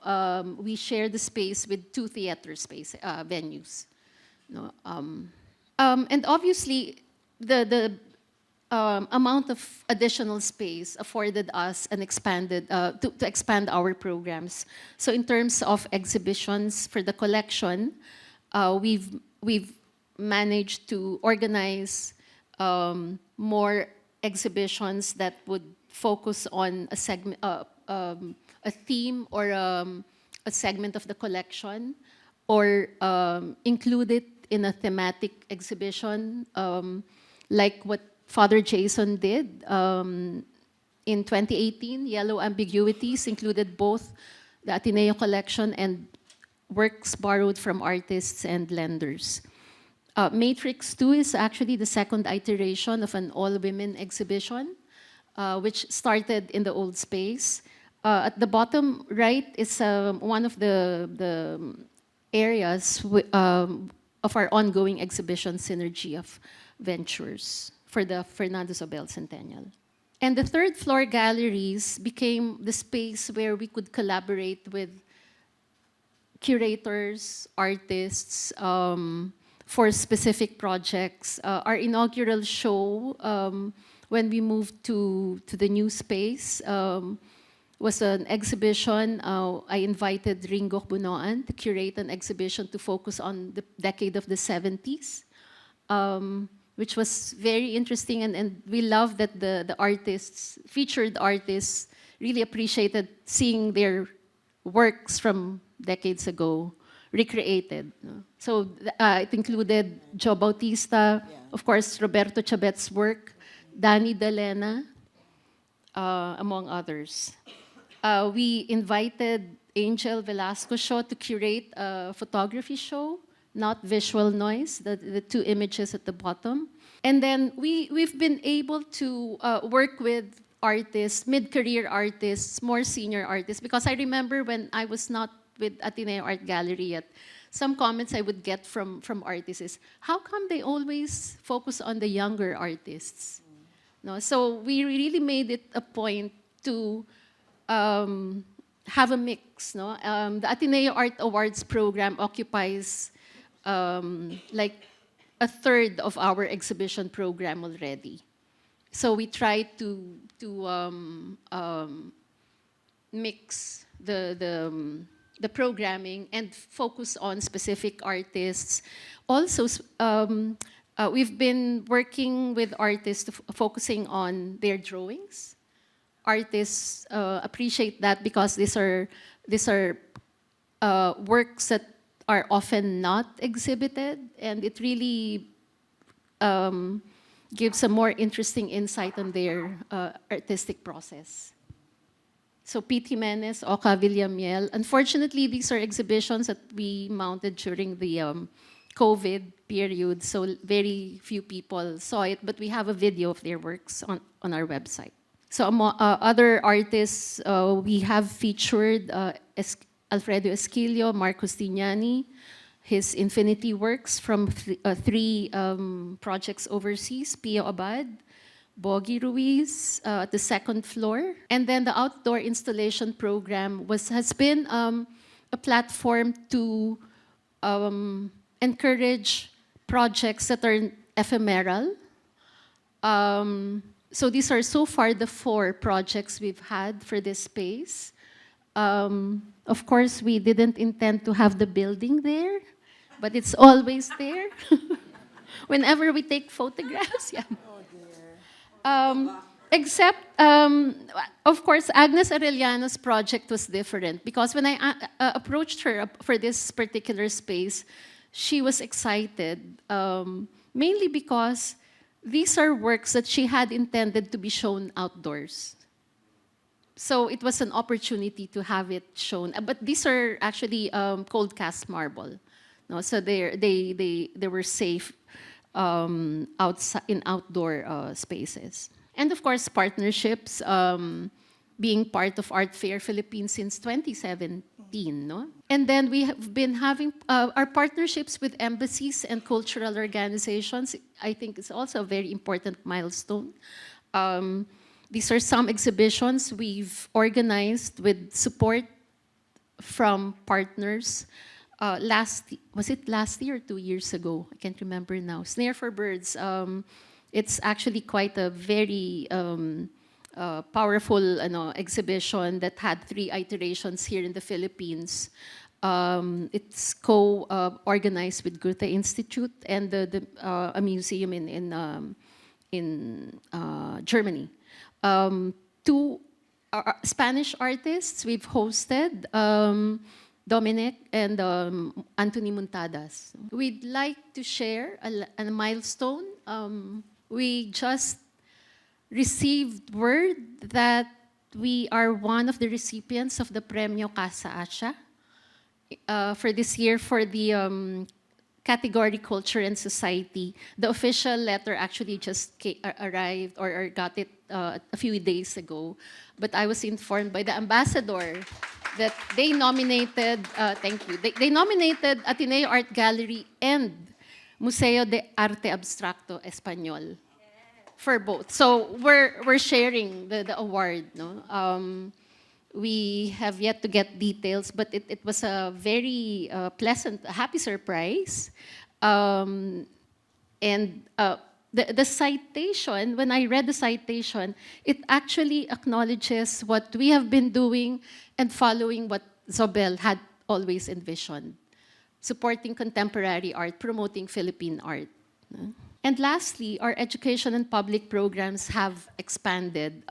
[SPEAKER 3] we share the space with 2 theater venues. No, and obviously, the amount of additional space afforded us and expanded to expand our programs. So in terms of exhibitions for the collection, we've managed to organize more exhibitions that would focus on a segment, a theme or a segment of the collection, or include it in a thematic exhibition, like what Father Jason did in 2018. Yellow Ambiguities included both the Ateneo collection and works borrowed from artists and lenders. Matrix 2 is actually the second iteration of an all-women exhibition, which started in the old space. At the bottom right is one of the areas of our ongoing exhibition Synergy of Ventures for the Fernando Zobel Centennial. And the third floor galleries became the space where we could collaborate with curators, artists, for specific projects. Our inaugural show, when we moved to the new space, was an exhibition. I invited Ringo Bunoan to curate an exhibition to focus on the decade of the 70s, which was very interesting, and we love that the artists, featured artists, really appreciated seeing their works from decades ago recreated. So it included Joe Bautista, of course, Roberto Chabet's work, Danny Dalena, among others. We invited Angel Velasco Show to curate a photography show, not visual noise, the 2 images at the bottom. And then we've been able to work with artists, mid-career artists, more senior artists, because I remember when I was not with Ateneo Art Gallery yet, some comments I would get from artists is, how come they always focus on the younger artists? No, so we really made it a point to have a mix. No? The Ateneo Art Awards program occupies like a third of our exhibition program already. So we try to mix the programming and focus on specific artists. Also, we've been working with artists focusing on their drawings. Artists appreciate that because these are works that are often not exhibited, and it really gives a more interesting insight on their artistic process. So Pete Jimenez, Oka Villamiel. Unfortunately, these are exhibitions that we mounted during the COVID period, so very few people saw it, but we have a video of their works on our website. So other artists we have featured Alfredo Esquilio, Marcos Tignani, his Infinity works from three projects overseas, Pio Abad, Bogie Ruiz at the second floor. And then the outdoor installation program has been a platform to encourage projects that are ephemeral. So these are so far the 4 projects we've had for this space. Of course, we didn't intend to have the building there, but it's always there. Whenever we take photographs, yeah. Except, of course, Agnes Arellano's project was different because when I approached her for this particular space, she was excited, mainly because these are works that she had intended to be shown outdoors. So it was an opportunity to have it shown. But these are actually cold cast marble. No, so they were safe outside in outdoor spaces. And of course, partnerships, being part of Art Fair Philippines since 2017. No? And then we have been having our partnerships with embassies and cultural organizations. I think it's also a very important milestone. These are some exhibitions we've organized with support from partners. Was it last year or 2 years ago? I can't remember now. Snare for Birds. It's actually quite a very powerful exhibition that had 3 iterations here in the Philippines. It's co-organized with Goethe Institute and a museum in Germany. 2 Spanish artists we've hosted, Dominic and Anthony Muntadas. We'd like to share a milestone. We just received word that we are one of the recipients of the Premio Casa Asia for this year for the category Culture and Society. The official letter actually just arrived or got it a few days ago. But I was informed by the ambassador that they nominated, thank you, they nominated Ateneo Art Gallery and Museo de Arte Abstracto Español for both. So we're sharing the award. No? We have yet to get details, but it was a very pleasant, happy surprise. And the citation, when I read the citation, it actually acknowledges what we have been doing and following what Zobel had always envisioned, supporting contemporary art, promoting Philippine art. And lastly, our education and public programs have expanded.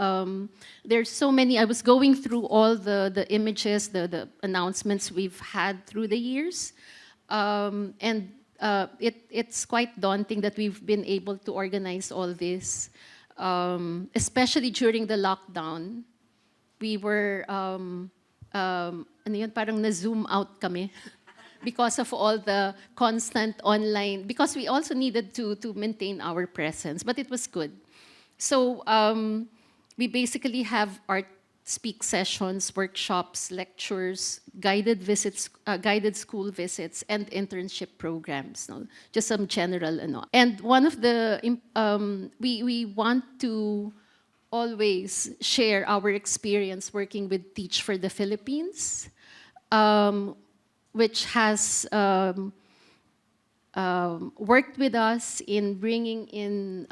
[SPEAKER 3] There's so many. I was going through all the images, the announcements we've had through the years. And it's quite daunting that we've been able to organize all this, especially during the lockdown. We were, parang na-zoom out kami. Because of all the constant online, because we also needed to maintain our presence, but it was good. So we basically have art speak sessions, workshops, lectures, guided visits, guided school visits, and internship programs. No? Just some general. And one of the, we want to always share our experience working with Teach for the Philippines, which has worked with us in bringing in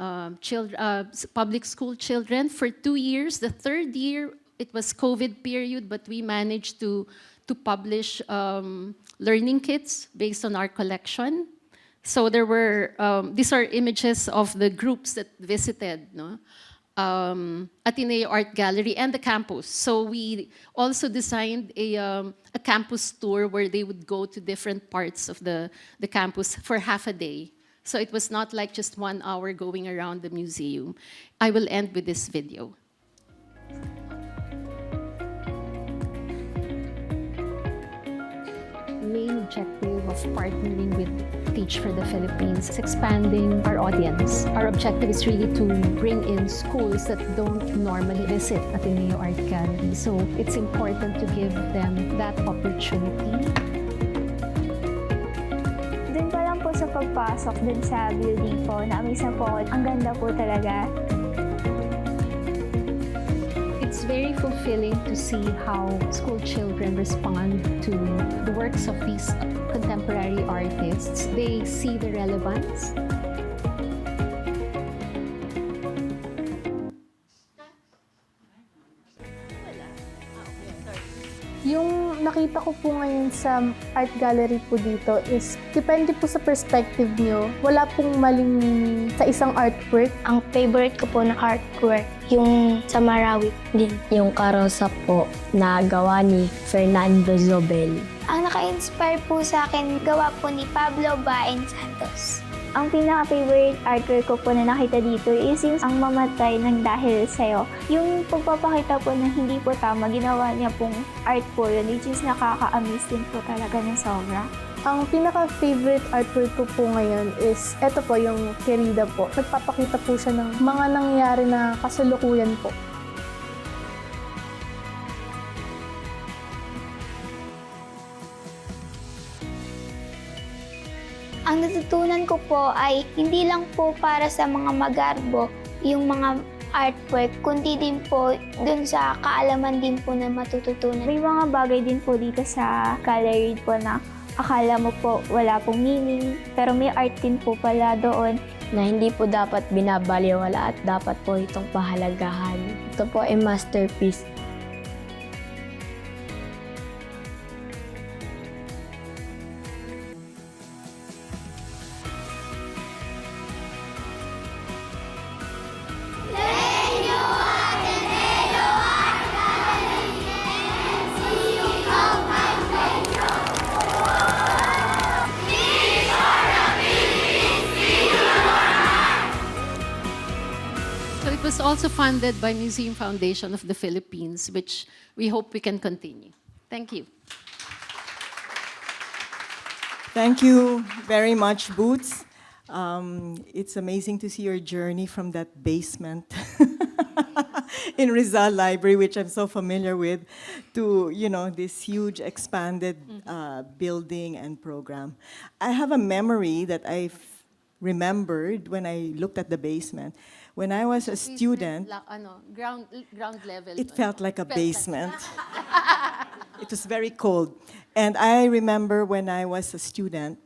[SPEAKER 3] public school children for 2 years. The 3rd year, it was COVID period, but we managed to publish learning kits based on our collection. So there were, these are images of the groups that visited, no? Ateneo Art Gallery and the campus. So we also designed a campus tour where they would go to different parts of the campus for half a day. So it was not like just 1 hour going around the museum. I will end with this video.
[SPEAKER 4] Main objective of partnering with Teach for the Philippines is expanding our audience. Our objective is really to bring in schools that don't normally visit Ateneo Art Gallery. So it's important to give them that opportunity.
[SPEAKER 5] Doon pa lang po sa pagpasok dun sa building po, na-amaze na po ako. Ang ganda po talaga.
[SPEAKER 4] It's very fulfilling to see how school children respond to the works of these contemporary artists. They see the relevance.
[SPEAKER 6] Yung nakita ko po ngayon sa art gallery po dito is, depende po sa perspective nyo. Wala pong maling meaning sa isang artwork.
[SPEAKER 5] Ang favorite ko po na artwork, yung sa Marawi din.
[SPEAKER 7] Yung karosa po na gawa ni Fernando Zobel.
[SPEAKER 5] Ang naka-inspire po sa akin, gawa po ni Pablo Baen Santos. Ang pinaka-favorite artwork ko po na nakita dito is yung ang mamatay ng dahil sa'yo. Yung pagpapakita po na hindi po tama, ginawa niya pong art po yun, which is nakaka-amaze din po talaga ng sobra.
[SPEAKER 6] Ang pinaka-favorite artwork ko po ngayon is, eto po, yung Herrera po. Nagpapakita po siya ng mga nangyayari na kasalukuyan po.
[SPEAKER 5] Ang natutunan ko po ay hindi lang po para sa mga magarbo yung mga artwork, kundi din po dun sa kaalaman din po na matututunan. May mga bagay din po dito sa gallery po na akala mo po wala pong meaning, pero may art din po pala doon.
[SPEAKER 7] Na hindi po dapat binabaliwala at dapat po itong pahalagahan. Ito po ay masterpiece.
[SPEAKER 3] So it was also funded by Museum Foundation of the Philippines, which we hope we can continue. Thank you.
[SPEAKER 1] Thank you very much, Boots. It's amazing to see your journey from that basement in Rizal Library, which I'm so familiar with, to this huge expanded building and program. I have a memory that I've remembered when I looked at the basement. When I was a student,
[SPEAKER 3] Ground level.
[SPEAKER 1] it felt like a basement. It was very cold. And I remember when I was a student,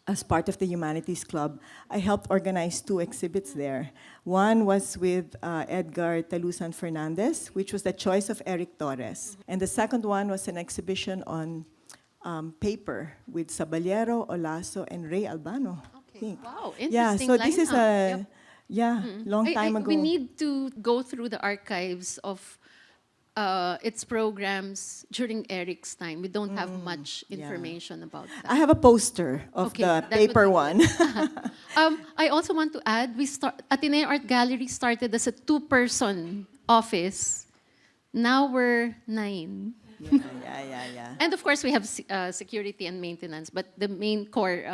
[SPEAKER 1] as part of the Humanities Club, I helped organize 2 exhibits there. One was with Edgar Talusan Fernandez, which was the choice of Eric Torres. And the second one was an exhibition on paper with Saballero, Olaso, and Ray Albano. I think.
[SPEAKER 3] Wow,
[SPEAKER 1] Yeah,
[SPEAKER 3] interesting
[SPEAKER 1] so this is
[SPEAKER 3] lineup.
[SPEAKER 1] a long time ago.
[SPEAKER 3] We need to go through the archives of its programs during Eric's time. We don't have much information about that.
[SPEAKER 1] I have a poster of
[SPEAKER 3] Okay,
[SPEAKER 1] the
[SPEAKER 3] that would
[SPEAKER 1] paper
[SPEAKER 3] be
[SPEAKER 1] one.
[SPEAKER 3] I also want to add, Ateneo Art Gallery started as a 2-person office. Now we're 9.
[SPEAKER 1] yeah.
[SPEAKER 3] And of course, we have security and maintenance, but the main core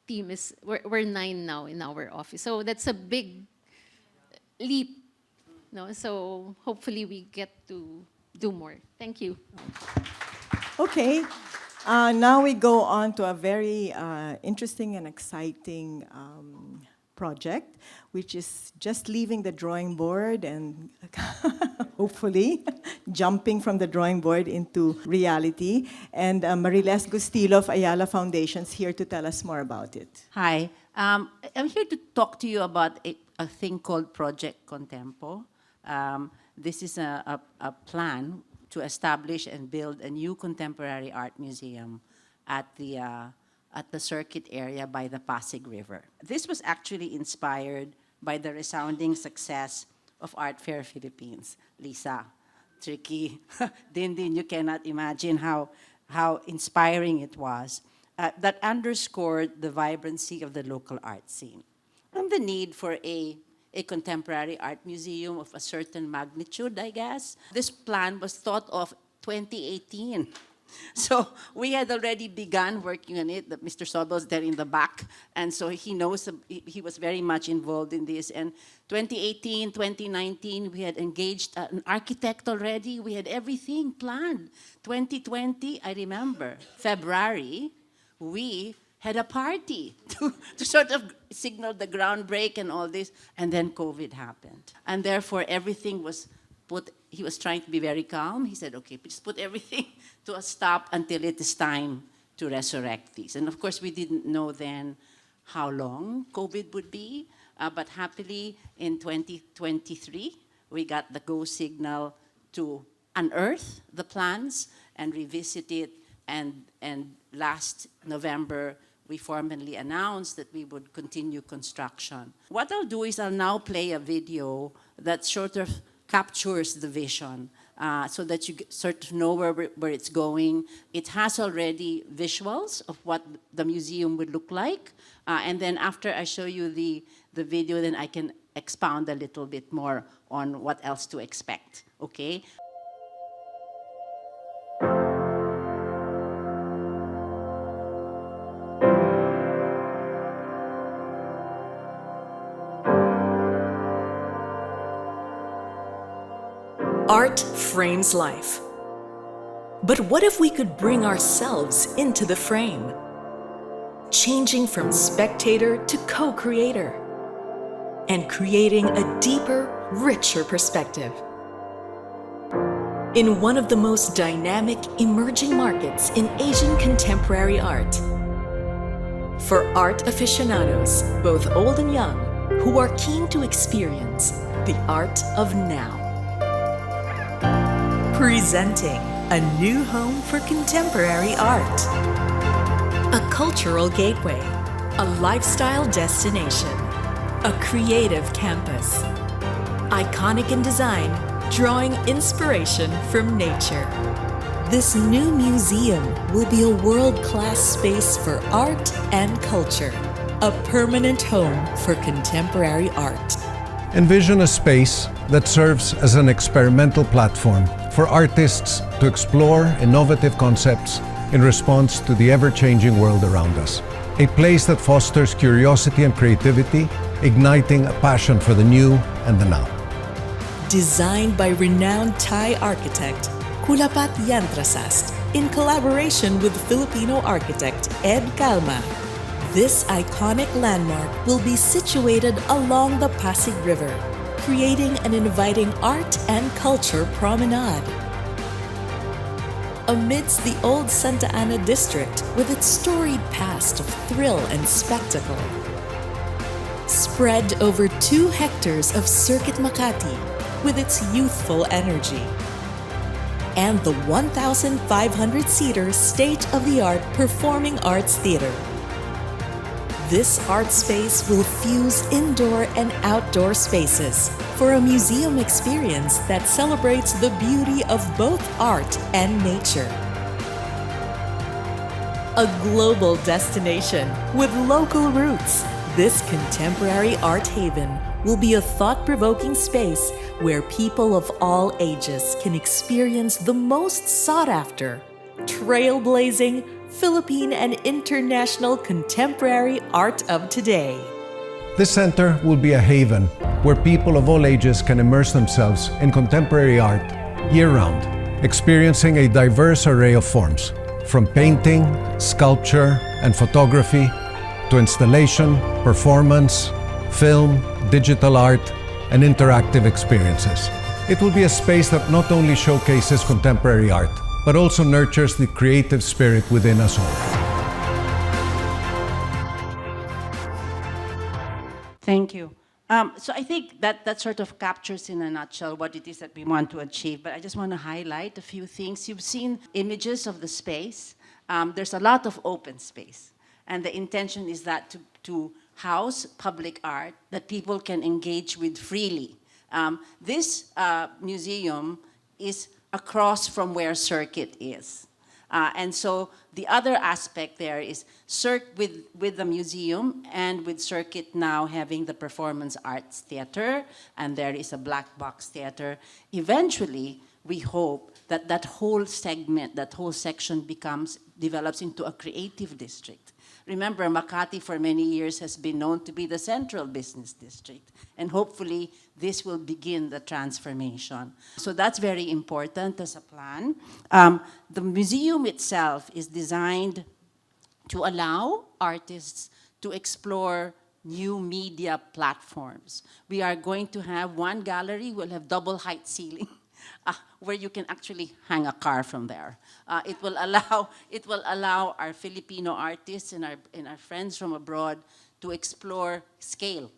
[SPEAKER 3] team is, we're 9 now in our office. So that's a big leap. No? So hopefully we get to do more. Thank you.
[SPEAKER 1] Okay. Now we go on to a very interesting and exciting project, which is just leaving the drawing board and hopefully jumping from the drawing board into reality. And Mariles Gustilo of Ayala Foundation is here to tell us more about it.
[SPEAKER 8] Hi, I'm here to talk to you about a thing called Project Contempo. This is a plan to establish and build a new contemporary art museum at the at the circuit area by the Pasig River. This was actually inspired by the resounding success of Art Fair Philippines. Lisa, tricky. Din, you cannot imagine how inspiring it was. That underscored the vibrancy of the local art scene and the need for a contemporary art museum of a certain magnitude, I guess. This plan was thought of 2018. So we had already begun working on it. Mr. Sobel's there in the back, and so he knows, he was very much involved in this. And 2018, 2019, we had engaged an architect already. We had everything planned. 2020, I remember, February, we had a party to sort of signal the groundbreak and all this, and then COVID happened. And therefore, everything was he was trying to be very calm. He said, okay, just put everything to a stop until it is time to resurrect these. And of course, we didn't know then how long COVID would be, but happily in 2023, we got the go signal to unearth the plans and revisit it. And last November, we formally announced that we would continue construction. What I'll do is I'll now play a video that sort of captures the vision so that you sort of know where it's going. It has already visuals of what the museum would look like. And then after I show you the video, then I can expound a little bit more on what else to expect, okay?
[SPEAKER 9] Art frames life. But what if we could bring ourselves into the frame? Changing from spectator to co-creator and creating a deeper, richer perspective. In one of the most dynamic emerging markets in Asian contemporary art. For art aficionados, both old and young, who are keen to experience the art of now. Presenting a new home for contemporary art. A cultural gateway, a lifestyle destination, a creative campus. Iconic in design, drawing inspiration from nature. This new museum will be a world-class space for art and culture, a permanent home for contemporary art.
[SPEAKER 10] Envision a space that serves as an experimental platform for artists to explore innovative concepts in response to the ever-changing world around us. A place that fosters curiosity and creativity, igniting a passion for the new and the now.
[SPEAKER 9] Designed by renowned Thai architect Kulapat Yantrasast in collaboration with Filipino architect Ed Calma. This iconic landmark will be situated along the Pasig River, creating an inviting art and culture promenade. Amidst the old Santa Ana district with its storied past of thrill and spectacle. Spread over 2 hectares of Circuit Makati with its youthful energy. And the 1,500-seater state-of-the-art Performing Arts Theater. This art space will fuse indoor and outdoor spaces for a museum experience that celebrates the beauty of both art and nature. A global destination with local roots, this contemporary art haven will be a thought-provoking space where people of all ages can experience the most sought-after, trailblazing, Philippine and international contemporary art of today.
[SPEAKER 10] This center will be a haven where people of all ages can immerse themselves in contemporary art year-round, experiencing a diverse array of forms, from painting, sculpture, and photography, to installation, performance, film, digital art, and interactive experiences. It will be a space that not only showcases contemporary art, but also nurtures the creative spirit within us all.
[SPEAKER 8] Thank you. So I think that sort of captures in a nutshell what it is that we want to achieve, but I just want to highlight a few things. You've seen images of the space. There's a lot of open space. And the intention is that to house public art that people can engage with freely. This museum is across from where Circuit is. And so the other aspect there is with the museum and with Circuit now having the Performance Arts Theater, and there is a black box theater. Eventually, we hope that that whole segment, that whole section develops into a creative district. Remember, Makati for many years has been known to be the central business district, and hopefully this will begin the transformation. So that's very important as a plan. The museum itself is designed to allow artists to explore new media platforms. We are going to have one gallery, we'll have double height ceiling. Where you can actually hang a car from there. It will allow our Filipino artists and our friends from abroad to explore scale,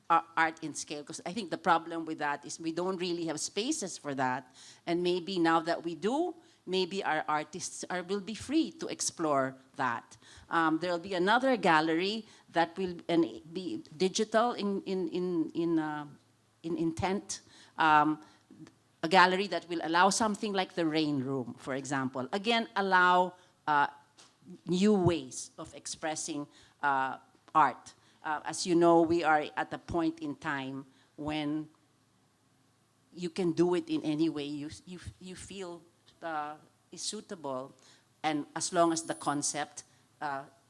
[SPEAKER 8] art in scale. Because I think the problem with that is we don't really have spaces for that. And maybe now that we do, maybe our artists will be free to explore that. There will be another gallery that will be digital in intent. A gallery that will allow something like the Rain Room, for example. Again, allow new ways of expressing art. As you know, we are at a point in time when you can do it in any way you feel is suitable, and as long as the concept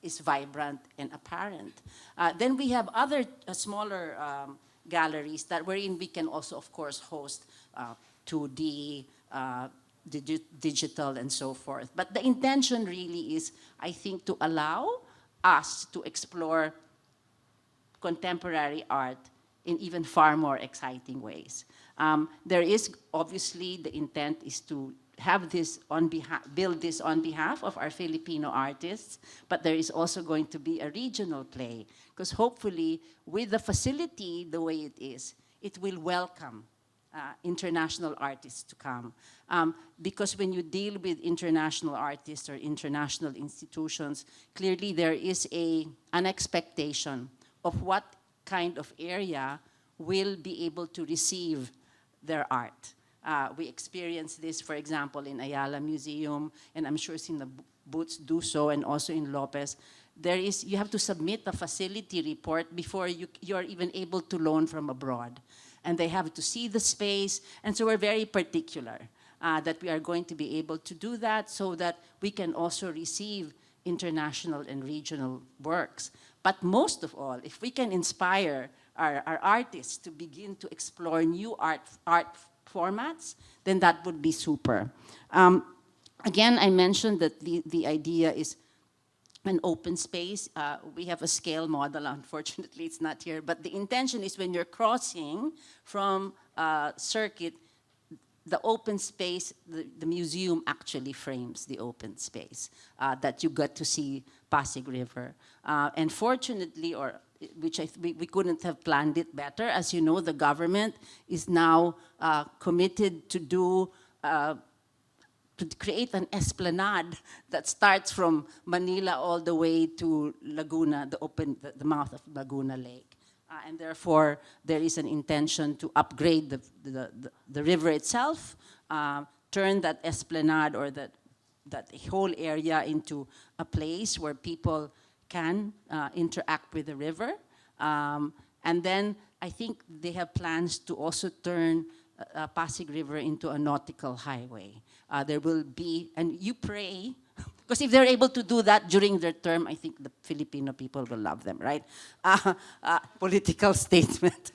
[SPEAKER 8] is vibrant and apparent. Then we have other smaller galleries wherein we can also, of course, host 2D, digital, and so forth. But the intention really is, I think, to allow us to explore contemporary art in even far more exciting ways. There is, obviously, the intent is to have this build this on behalf of our Filipino artists, but there is also going to be a regional play, because hopefully, with the facility the way it is, it will welcome international artists to come. Because when you deal with international artists or international institutions, clearly there is an expectation of what kind of area will be able to receive their art. We experience this, for example, in Ayala Museum, and I'm sure Sina Boots do so, and also in Lopez. You have to submit a facility report before you're even able to loan from abroad. And they have to see the space, and so we're very particular that we are going to be able to do that so that we can also receive international and regional works. But most of all, if we can inspire our artists to begin to explore new art formats, then that would be super. Again, I mentioned that the idea is an open space. We have a scale model. Unfortunately, it's not here. But the intention is when you're crossing from Circuit, the open space, the museum actually frames the open space that you got to see Pasig River. And fortunately, we couldn't have planned it better. As you know, the government is now committed to create an esplanade that starts from Manila all the way to Laguna, the mouth of Laguna Lake. And therefore, there is an intention to upgrade the river itself, turn that esplanade or that whole area into a place where people can interact with the river. And then I think they have plans to also turn Pasig River into a nautical highway. There will be, and you pray, because if they're able to do that during their term, I think the Filipino people will love them, right? Political statement.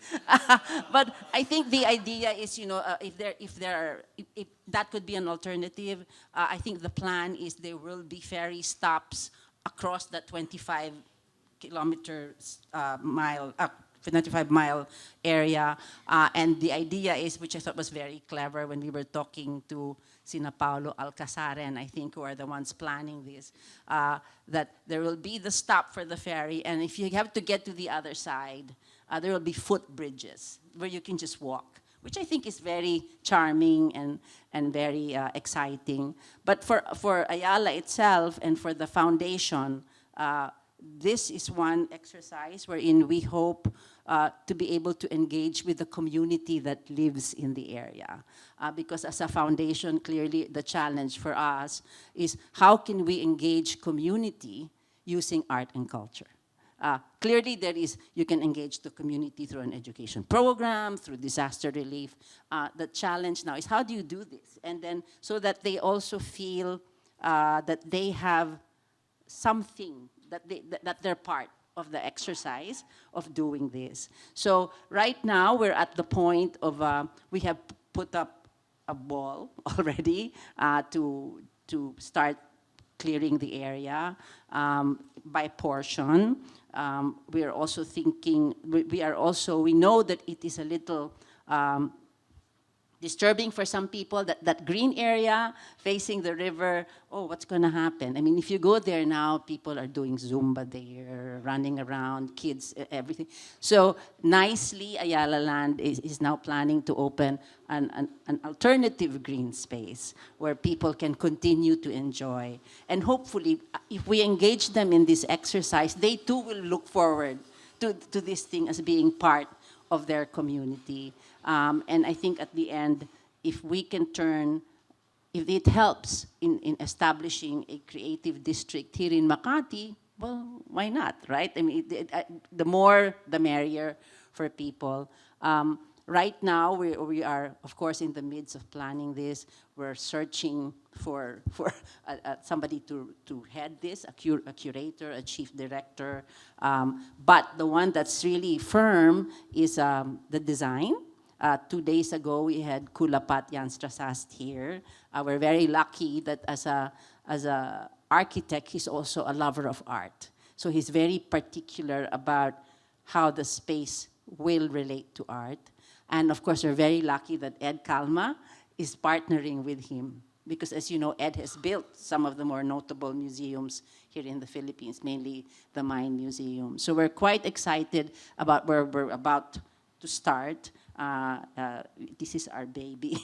[SPEAKER 8] But I think the idea is, if that could be an alternative, I think the plan is there will be ferry stops across that 25-mile area. And the idea is, which I thought was very clever when we were talking to Sina Paulo Alcazaren, I think, who are the ones planning this, that there will be the stop for the ferry, and if you have to get to the other side, there will be footbridges where you can just walk, which I think is very charming and very exciting. But for Ayala itself and for the foundation, this is one exercise wherein we hope to be able to engage with the community that lives in the area. Because as a foundation, clearly the challenge for us is how can we engage community using art and culture? Clearly, you can engage the community through an education program, through disaster relief. The challenge now is how do you do this? And then so that they also feel that they have something, that they're part of the exercise of doing this. So right now, we're at the point of, we have put up a wall already to start clearing the area by portion. We are also thinking, we know that it is a little disturbing for some people, that green area facing the river, oh, what's going to happen? I mean, if you go there now, people are doing Zumba there, running around, kids, everything. So nicely, Ayala Land is now planning to open an alternative green space where people can continue to enjoy. And hopefully, if we engage them in this exercise, they too will look forward to this thing as being part of their community. And I think at the end, if we can if it helps in establishing a creative district here in Makati, well, why not, right? I mean, the more, the merrier for people. Right now, we are, of course, in the midst of planning this. We're searching for somebody to head this, a curator, a chief director. But the one that's really firm is the design. 2 days ago, we had Kulapat Janstrasast here. We're very lucky that as a architect, he's also a lover of art. So he's very particular about how the space will relate to art. And of course, we're very lucky that Ed Calma is partnering with him. Because as you know, Ed has built some of the more notable museums here in the Philippines, mainly the Mine Museum. So we're quite excited about where we're about to start. This is our baby.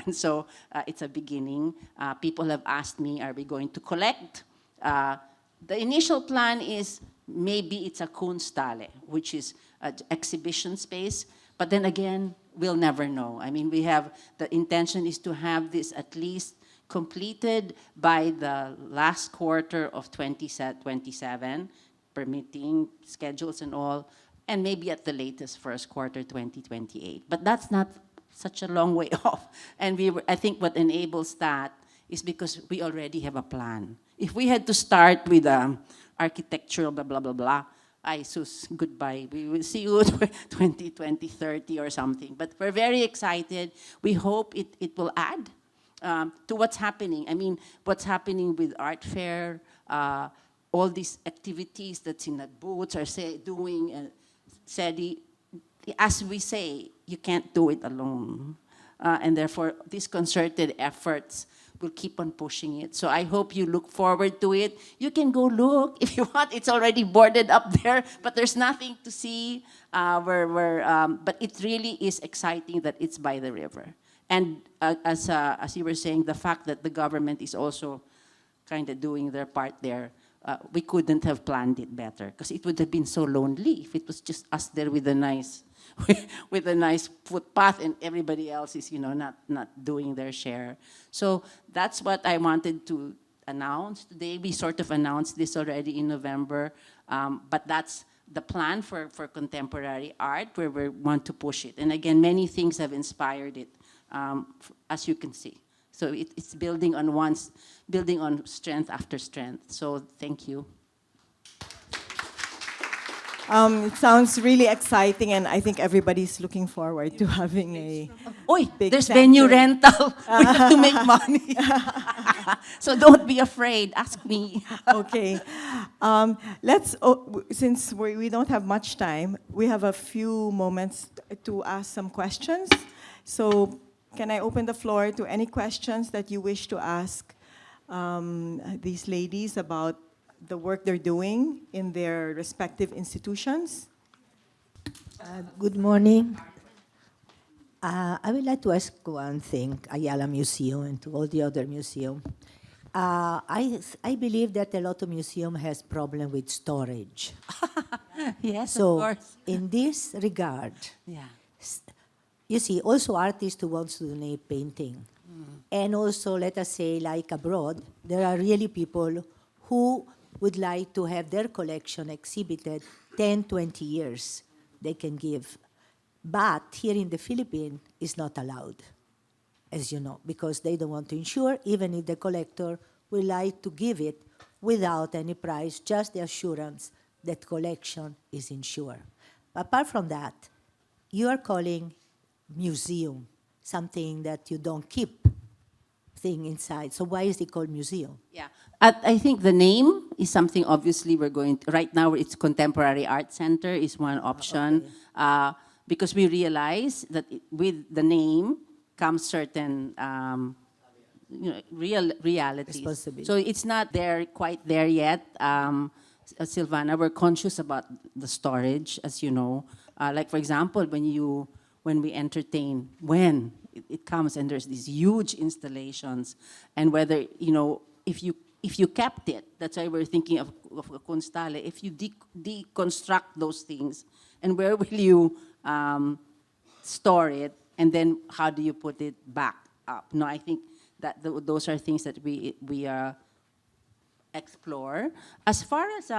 [SPEAKER 8] And so it's a beginning. People have asked me, are we going to collect? The initial plan is maybe it's a Kunsthalle, which is an exhibition space. But then again, we'll never know. I mean, the intention is to have this at least completed by the last quarter of 2027, permitting schedules and all, and maybe at the latest first quarter 2028. But that's not such a long way off. And I think what enables that is because we already have a plan. If we had to start with architectural blah, blah, blah, blah, ay, sus, goodbye. We will see you 2020, 30 or something. But we're very excited. We hope it will add to what's happening. I mean, what's happening with Art Fair, all these activities that Sinat Boots are doing, and Cedie, as we say, you can't do it alone. And therefore, these concerted efforts will keep on pushing it. So I hope you look forward to it. You can go look if you want. It's already boarded up there, but there's nothing to see. But it really is exciting that it's by the river. And as you were saying, the fact that the government is also kind of doing their part there, we couldn't have planned it better because it would have been so lonely if it was just us there with a nice footpath and everybody else is, not doing their share. So that's what I wanted to announce today. We sort of announced this already in November, but that's the plan for contemporary art where we want to push it. And again, many things have inspired it, as you can see. So it's building on strength after strength. So thank you.
[SPEAKER 1] It sounds really exciting, and I think everybody's looking forward to having a big
[SPEAKER 8] there's
[SPEAKER 1] center.
[SPEAKER 8] venue rental. We have to make money. So don't be afraid. Ask me.
[SPEAKER 1] Okay. Since we don't have much time, we have a few moments to ask some questions. So can I open the floor to any questions that you wish to ask these ladies about the work they're doing in their respective institutions?
[SPEAKER 11] Good morning. I would like to ask one thing, Ayala Museum and to all the other museums. I believe that a lot of museum has problem with storage.
[SPEAKER 8] Yes,
[SPEAKER 11] So
[SPEAKER 8] of course.
[SPEAKER 11] in this regard,
[SPEAKER 8] Yeah.
[SPEAKER 11] you see, also artists who wants to donate painting. And also, let us say, like abroad, there are really people who would like to have their collection exhibited 10, 20 years. They can give. But here in the Philippines, it's not allowed, as you know, because they don't want to insure, even if the collector would like to give it without any price, just the assurance that collection is insured. Apart from that, you are calling museum something that you don't keep thing inside. So why is it called museum?
[SPEAKER 8] Yeah, I think the name is something obviously we're going to, right now it's Contemporary Art Center is one option, because we realize that with the name comes certain realities.
[SPEAKER 11] Responsibility.
[SPEAKER 8] So it's not there, quite there yet. Silvana, we're conscious about the storage, as you know. Like for example, when we entertain, it comes and there's these huge installations, and whether, if you kept it, that's why we're thinking of a Kunsthalle, if you deconstruct those things, and where will you store it, and then how do you put it back up? No, I think that those are things that we explore. As far as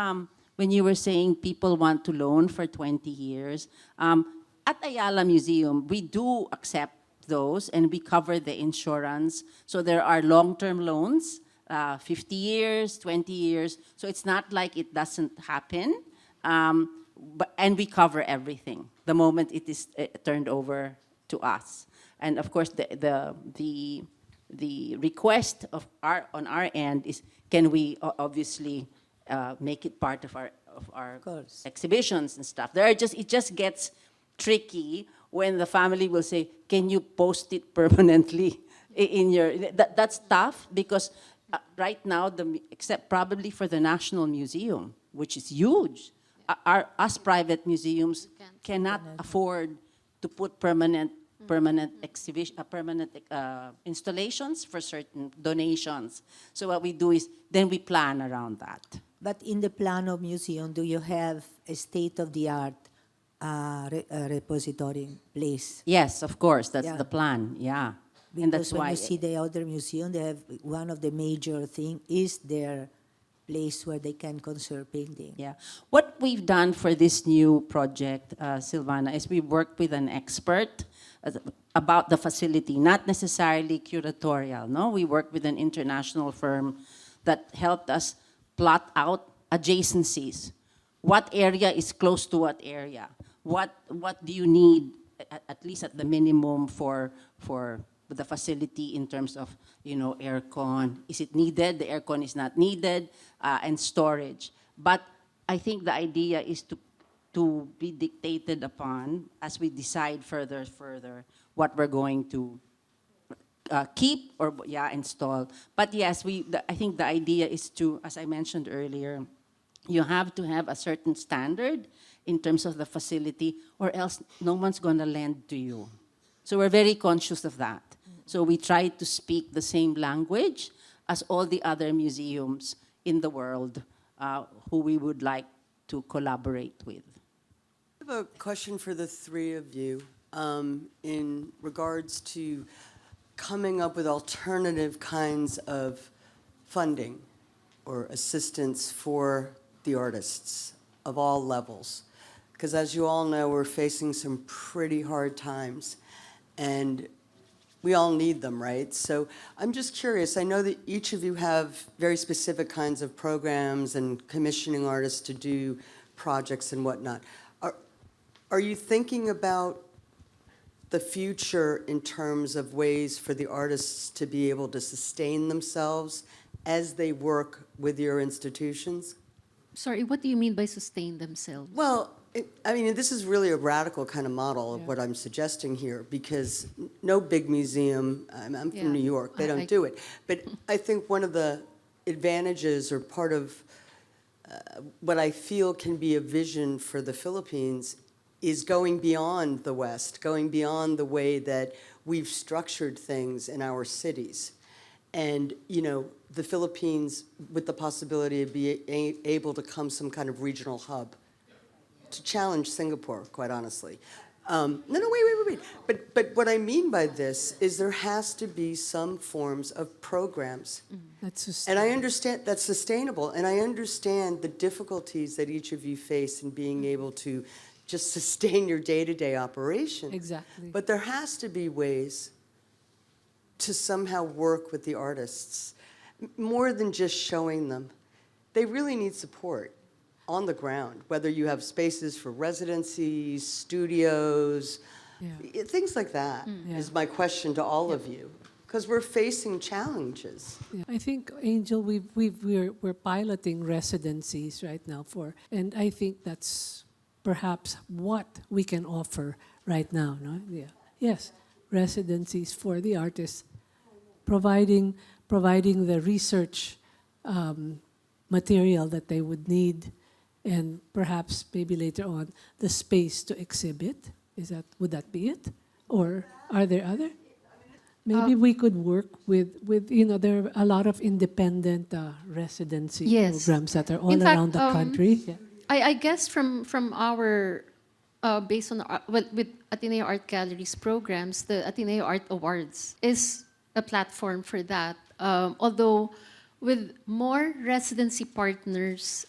[SPEAKER 8] when you were saying people want to loan for 20 years, at Ayala Museum, we do accept those and we cover the insurance. So there are long-term loans, 50 years, 20 years. So it's not like it doesn't happen. And we cover everything the moment it is turned over to us. And of course, the request on our end is, can we obviously make it part of our exhibitions and stuff. It just gets tricky when the family will say, can you post it permanently in your, that's tough because right now, except probably for the National Museum, which is huge, us private museums cannot afford to put permanent exhibition, permanent installations for certain donations. So what we do is, then we plan around that.
[SPEAKER 11] But in the plan of museum, do you have a state-of-the-art repository place?
[SPEAKER 8] Yes, of course, that's the plan, yeah.
[SPEAKER 11] Because
[SPEAKER 8] And that's
[SPEAKER 11] when
[SPEAKER 8] why
[SPEAKER 11] you see the other museum, they have one of the major thing is their place where they can conserve painting.
[SPEAKER 8] Yeah. What we've done for this new project, Silvana, is we worked with an expert about the facility, not necessarily curatorial, no? We worked with an international firm that helped us plot out adjacencies. What area is close to what area? What do you need, at least at the minimum, for the facility in terms of, aircon? Is it needed? The aircon is not needed, and storage. But I think the idea is to be dictated upon as we decide further what we're going to keep or install. But yes, I think the idea is to, as I mentioned earlier, you have to have a certain standard in terms of the facility, or else no one's going to lend to you. So we're very conscious of that. So we try to speak the same language as all the other museums in the world who we would like to collaborate with.
[SPEAKER 12] I have a question for the three of you in regards to coming up with alternative kinds of funding or assistance for the artists of all levels. Because as you all know, we're facing some pretty hard times, and we all need them, right? So I'm just curious, I know that each of you have very specific kinds of programs and commissioning artists to do projects and whatnot. Are you thinking about the future in terms of ways for the artists to be able to sustain themselves as they work with your institutions?
[SPEAKER 3] Sorry, what do you mean by sustain themselves?
[SPEAKER 12] Well, this is really a radical kind of model of what I'm suggesting here, because no big museum, I'm from New York, they don't do it. But I think one of the advantages or part of what I feel can be a vision for the Philippines is going beyond the West, going beyond the way that we've structured things in our cities. And, you know, the Philippines with the possibility of being able to come some kind of regional hub to challenge Singapore, quite honestly. Wait. But what I mean by this is there has to be some forms of programs.
[SPEAKER 2] That's
[SPEAKER 12] And I understand that's sustainable, and I understand the difficulties that each of you face in being able to just sustain your day-to-day operation.
[SPEAKER 2] Exactly.
[SPEAKER 12] But there has to be ways to somehow work with the artists, more than just showing them. They really need support on the ground, whether you have spaces for residencies, studios, things like that is my question to all of you, because we're facing challenges.
[SPEAKER 2] Yeah. I think, Angel, we're piloting residencies right now and I think that's perhaps what we can offer right now, no? Yeah. Yes, residencies for the artists, providing the research material that they would need, and perhaps maybe later on the space to exhibit. Would that be it? Or are there other? Maybe we could work with there are a lot of independent residency
[SPEAKER 3] Yes.
[SPEAKER 2] programs that are all
[SPEAKER 3] In fact,
[SPEAKER 2] around the country. Yeah.
[SPEAKER 3] I guess from our based on with Ateneo Art Gallery's programs, the Ateneo Art Awards is a platform for that. Although with more residency partners,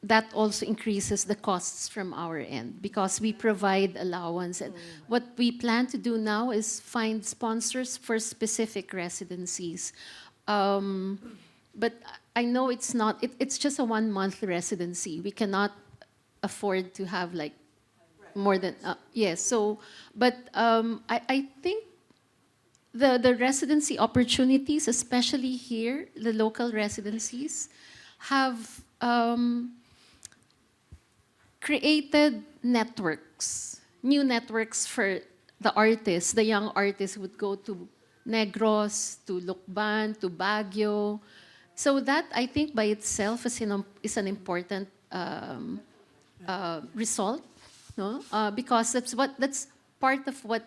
[SPEAKER 3] that also increases the costs from our end because we provide allowance. And what we plan to do now is find sponsors for specific residencies. But I know it's not, it's just a 1 month residency. We cannot afford to have like more than, yes. So, but I think the residency opportunities, especially here, the local residencies, have created networks, new networks for the artists. The young artists would go to Negros, to Lucban, to Baguio. So that, I think, by itself is an important result, no? Because that's part of what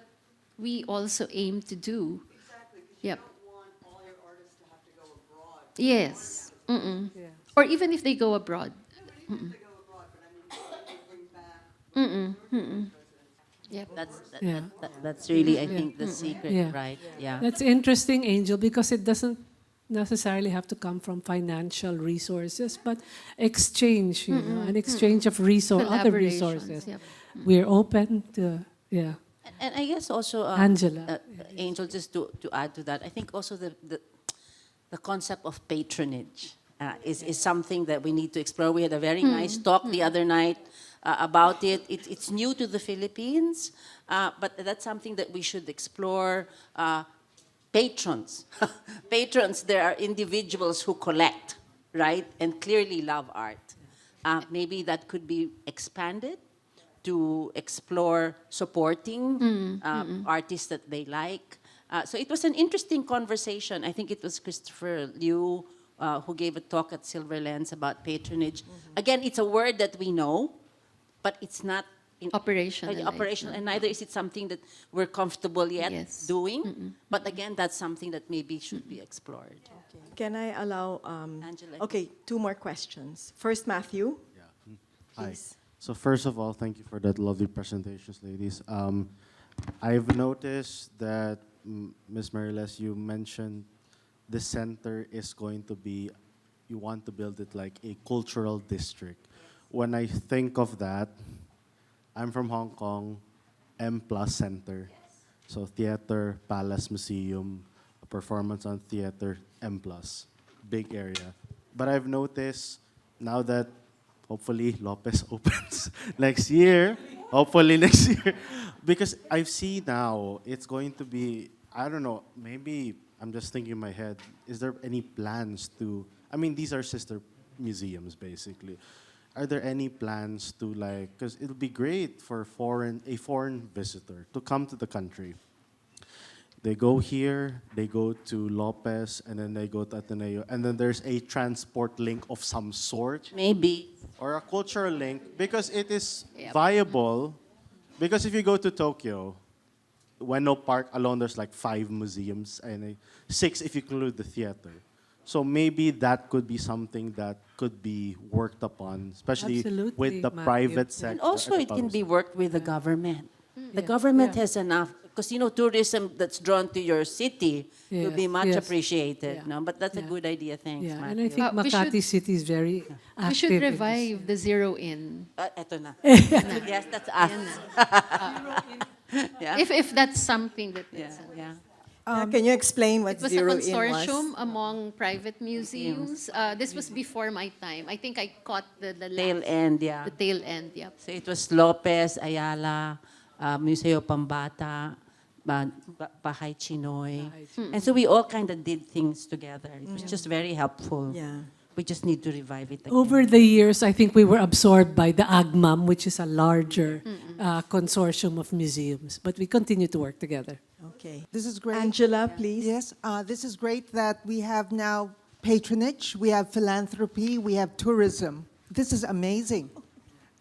[SPEAKER 3] we also aim to do.
[SPEAKER 12] Exactly, because
[SPEAKER 3] Yep.
[SPEAKER 12] you don't want all your artists to have to go abroad.
[SPEAKER 3] Yes. Or even if they go abroad. Yep.
[SPEAKER 8] That's really, I think, the secret,
[SPEAKER 2] Yeah.
[SPEAKER 8] right? Yeah.
[SPEAKER 2] That's interesting, Angel, because it doesn't necessarily have to come from financial resources, but exchange, an exchange of other
[SPEAKER 3] Collaborations,
[SPEAKER 2] resources.
[SPEAKER 3] yep.
[SPEAKER 2] We're open to,
[SPEAKER 8] And I guess also,
[SPEAKER 2] Angela.
[SPEAKER 8] Angel, just to add to that, I think also the concept of patronage is something that we need to explore. We had a very nice talk the other night about it. It's new to the Philippines, but that's something that we should explore. Patrons. Patrons, there are individuals who collect, right, and clearly love art. Maybe that could be expanded to explore supporting artists that they like. So it was an interesting conversation. I think it was Christopher Liu who gave a talk at Silver Lens about patronage. Again, it's a word that we know, but it's not operational, and neither is it something that we're comfortable yet doing. But again, that's something that maybe should be explored.
[SPEAKER 1] Can I allow,
[SPEAKER 8] Angela?
[SPEAKER 1] okay, 2 more questions. First, Matthew.
[SPEAKER 13] Hi.
[SPEAKER 1] Please.
[SPEAKER 13] So first of all, thank you for that lovely presentations, ladies. I've noticed that, Ms. Mariles, you mentioned the center is going to be, you want to build it like a cultural district. When I think of that, I'm from Hong Kong, M Plus Center. So theater, Palace Museum, a performance on theater, M Plus, big area. But I've noticed now that hopefully Lopez opens next year, because I've seen now it's going to be, I don't know, maybe I'm just thinking in my head, is there any plans to, I mean, these are sister museums basically. Are there any plans to like, because it'll be great for a foreign visitor to come to the country. They go here, they go to Lopez, and then they go to Ateneo, and then there's a transport link of some sort.
[SPEAKER 8] Maybe.
[SPEAKER 13] Or a cultural link, because it is viable. Because if you go to Tokyo, Ueno Park alone, there's like 5 museums, and 6 if you include the theater. So maybe that could be something that could be worked upon, especially
[SPEAKER 2] Absolutely,
[SPEAKER 13] with the
[SPEAKER 2] Matthew.
[SPEAKER 13] private
[SPEAKER 2] Yeah.
[SPEAKER 13] sector.
[SPEAKER 8] And also, it can be worked with the government. The
[SPEAKER 2] Yeah.
[SPEAKER 8] government
[SPEAKER 2] Yeah.
[SPEAKER 8] has enough, because tourism that's drawn to your city will be
[SPEAKER 2] Yes,
[SPEAKER 8] much
[SPEAKER 2] yes.
[SPEAKER 8] appreciated.
[SPEAKER 2] Yeah.
[SPEAKER 8] No, but that's a
[SPEAKER 2] Yeah.
[SPEAKER 8] good idea. Thanks,
[SPEAKER 2] Yeah,
[SPEAKER 8] Matthew.
[SPEAKER 2] and I think
[SPEAKER 3] We
[SPEAKER 2] Makati
[SPEAKER 3] should-
[SPEAKER 2] City is very active.
[SPEAKER 3] We should
[SPEAKER 2] in this.
[SPEAKER 3] revive the Zero In.
[SPEAKER 8] Eto na. Yes, that's us. Yeah.
[SPEAKER 3] If that's something that
[SPEAKER 8] Yeah, yeah.
[SPEAKER 1] Can you explain what
[SPEAKER 3] it was a
[SPEAKER 1] Zero In
[SPEAKER 3] consortium
[SPEAKER 1] was?
[SPEAKER 3] among private museums. This was before my time. I think I caught the
[SPEAKER 8] Tail
[SPEAKER 3] last-
[SPEAKER 8] end, yeah.
[SPEAKER 3] The tail end, yep.
[SPEAKER 8] So it was Lopez, Ayala, Museo Pambata, Bahay Chinoy. And so we all kind of did things together. It was just very helpful.
[SPEAKER 1] Yeah.
[SPEAKER 8] We just need to revive it again.
[SPEAKER 2] Over the years, I think we were absorbed by the AGMAM, which is a larger consortium of museums. But we continue to work together.
[SPEAKER 1] Okay.
[SPEAKER 14] This is great.
[SPEAKER 1] Angela, please.
[SPEAKER 14] Yes, this is great that we have now patronage, we have philanthropy, we have tourism. This is amazing.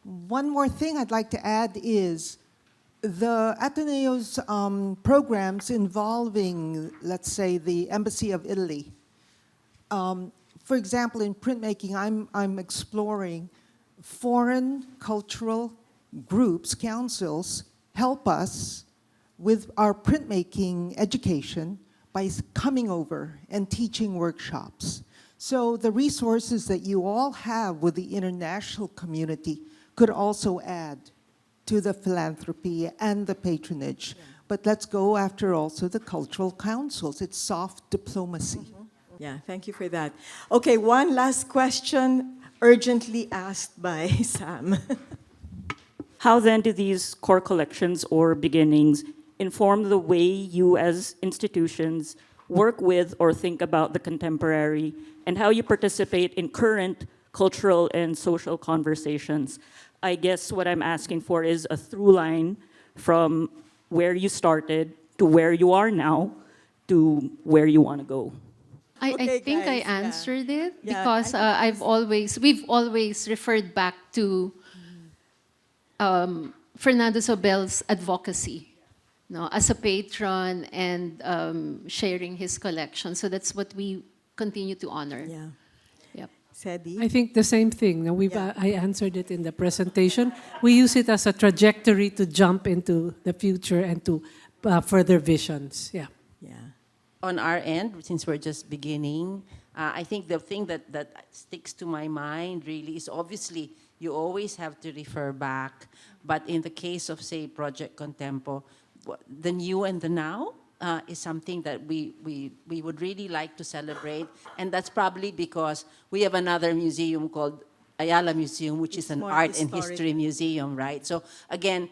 [SPEAKER 14] One more thing I'd like to add is the Ateneo's programs involving, let's say, the Embassy of Italy. For example, in printmaking, I'm exploring foreign cultural groups, councils, help us with our printmaking education by coming over and teaching workshops. So the resources that you all have with the international community could also add to the philanthropy and the patronage. But let's go after also the cultural councils. It's soft diplomacy.
[SPEAKER 1] Yeah, thank you for that. Okay, one last question urgently asked by Sam.
[SPEAKER 15] How then do these core collections or beginnings inform the way you as institutions work with or think about the contemporary and how you participate in current cultural and social conversations? I guess what I'm asking for is a through line from where you started to where you are now to where you want to go.
[SPEAKER 3] I
[SPEAKER 1] Okay,
[SPEAKER 3] think I
[SPEAKER 1] guys, yeah.
[SPEAKER 3] answered it
[SPEAKER 1] Yeah,
[SPEAKER 3] because we've always referred back to Fernando Sobel's advocacy, as a patron and sharing his collection. So that's what we continue to honor.
[SPEAKER 1] Yeah.
[SPEAKER 3] Yep.
[SPEAKER 1] Cedie?
[SPEAKER 2] I think the same thing. Now, I answered it in the presentation. We use it as a trajectory to jump into the future and to further visions. Yeah.
[SPEAKER 1] Yeah.
[SPEAKER 8] On our end, since we're just beginning, I think the thing that sticks to my mind really is obviously you always have to refer back. But in the case of, say, Project Contempo, the new and the now is something that we would really like to celebrate. And that's probably because we have another museum called Ayala Museum, which is an
[SPEAKER 1] more
[SPEAKER 8] art and
[SPEAKER 1] historic.
[SPEAKER 8] history museum, right? So again,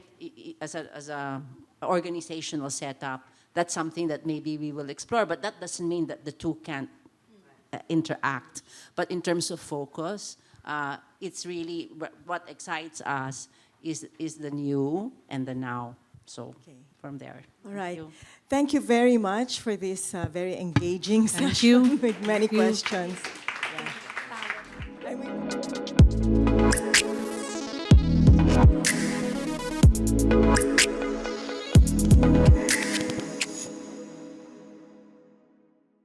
[SPEAKER 8] as a organizational setup, that's something that maybe we will explore, but that doesn't mean that the two can't interact. But in terms of focus, it's really what excites us is the new and the now. So from there.
[SPEAKER 1] All right.
[SPEAKER 8] Thank you.
[SPEAKER 1] Thank you very much for this very engaging
[SPEAKER 2] Thank
[SPEAKER 1] session
[SPEAKER 2] you.
[SPEAKER 1] with many
[SPEAKER 2] Thank you.
[SPEAKER 1] questions. Yeah.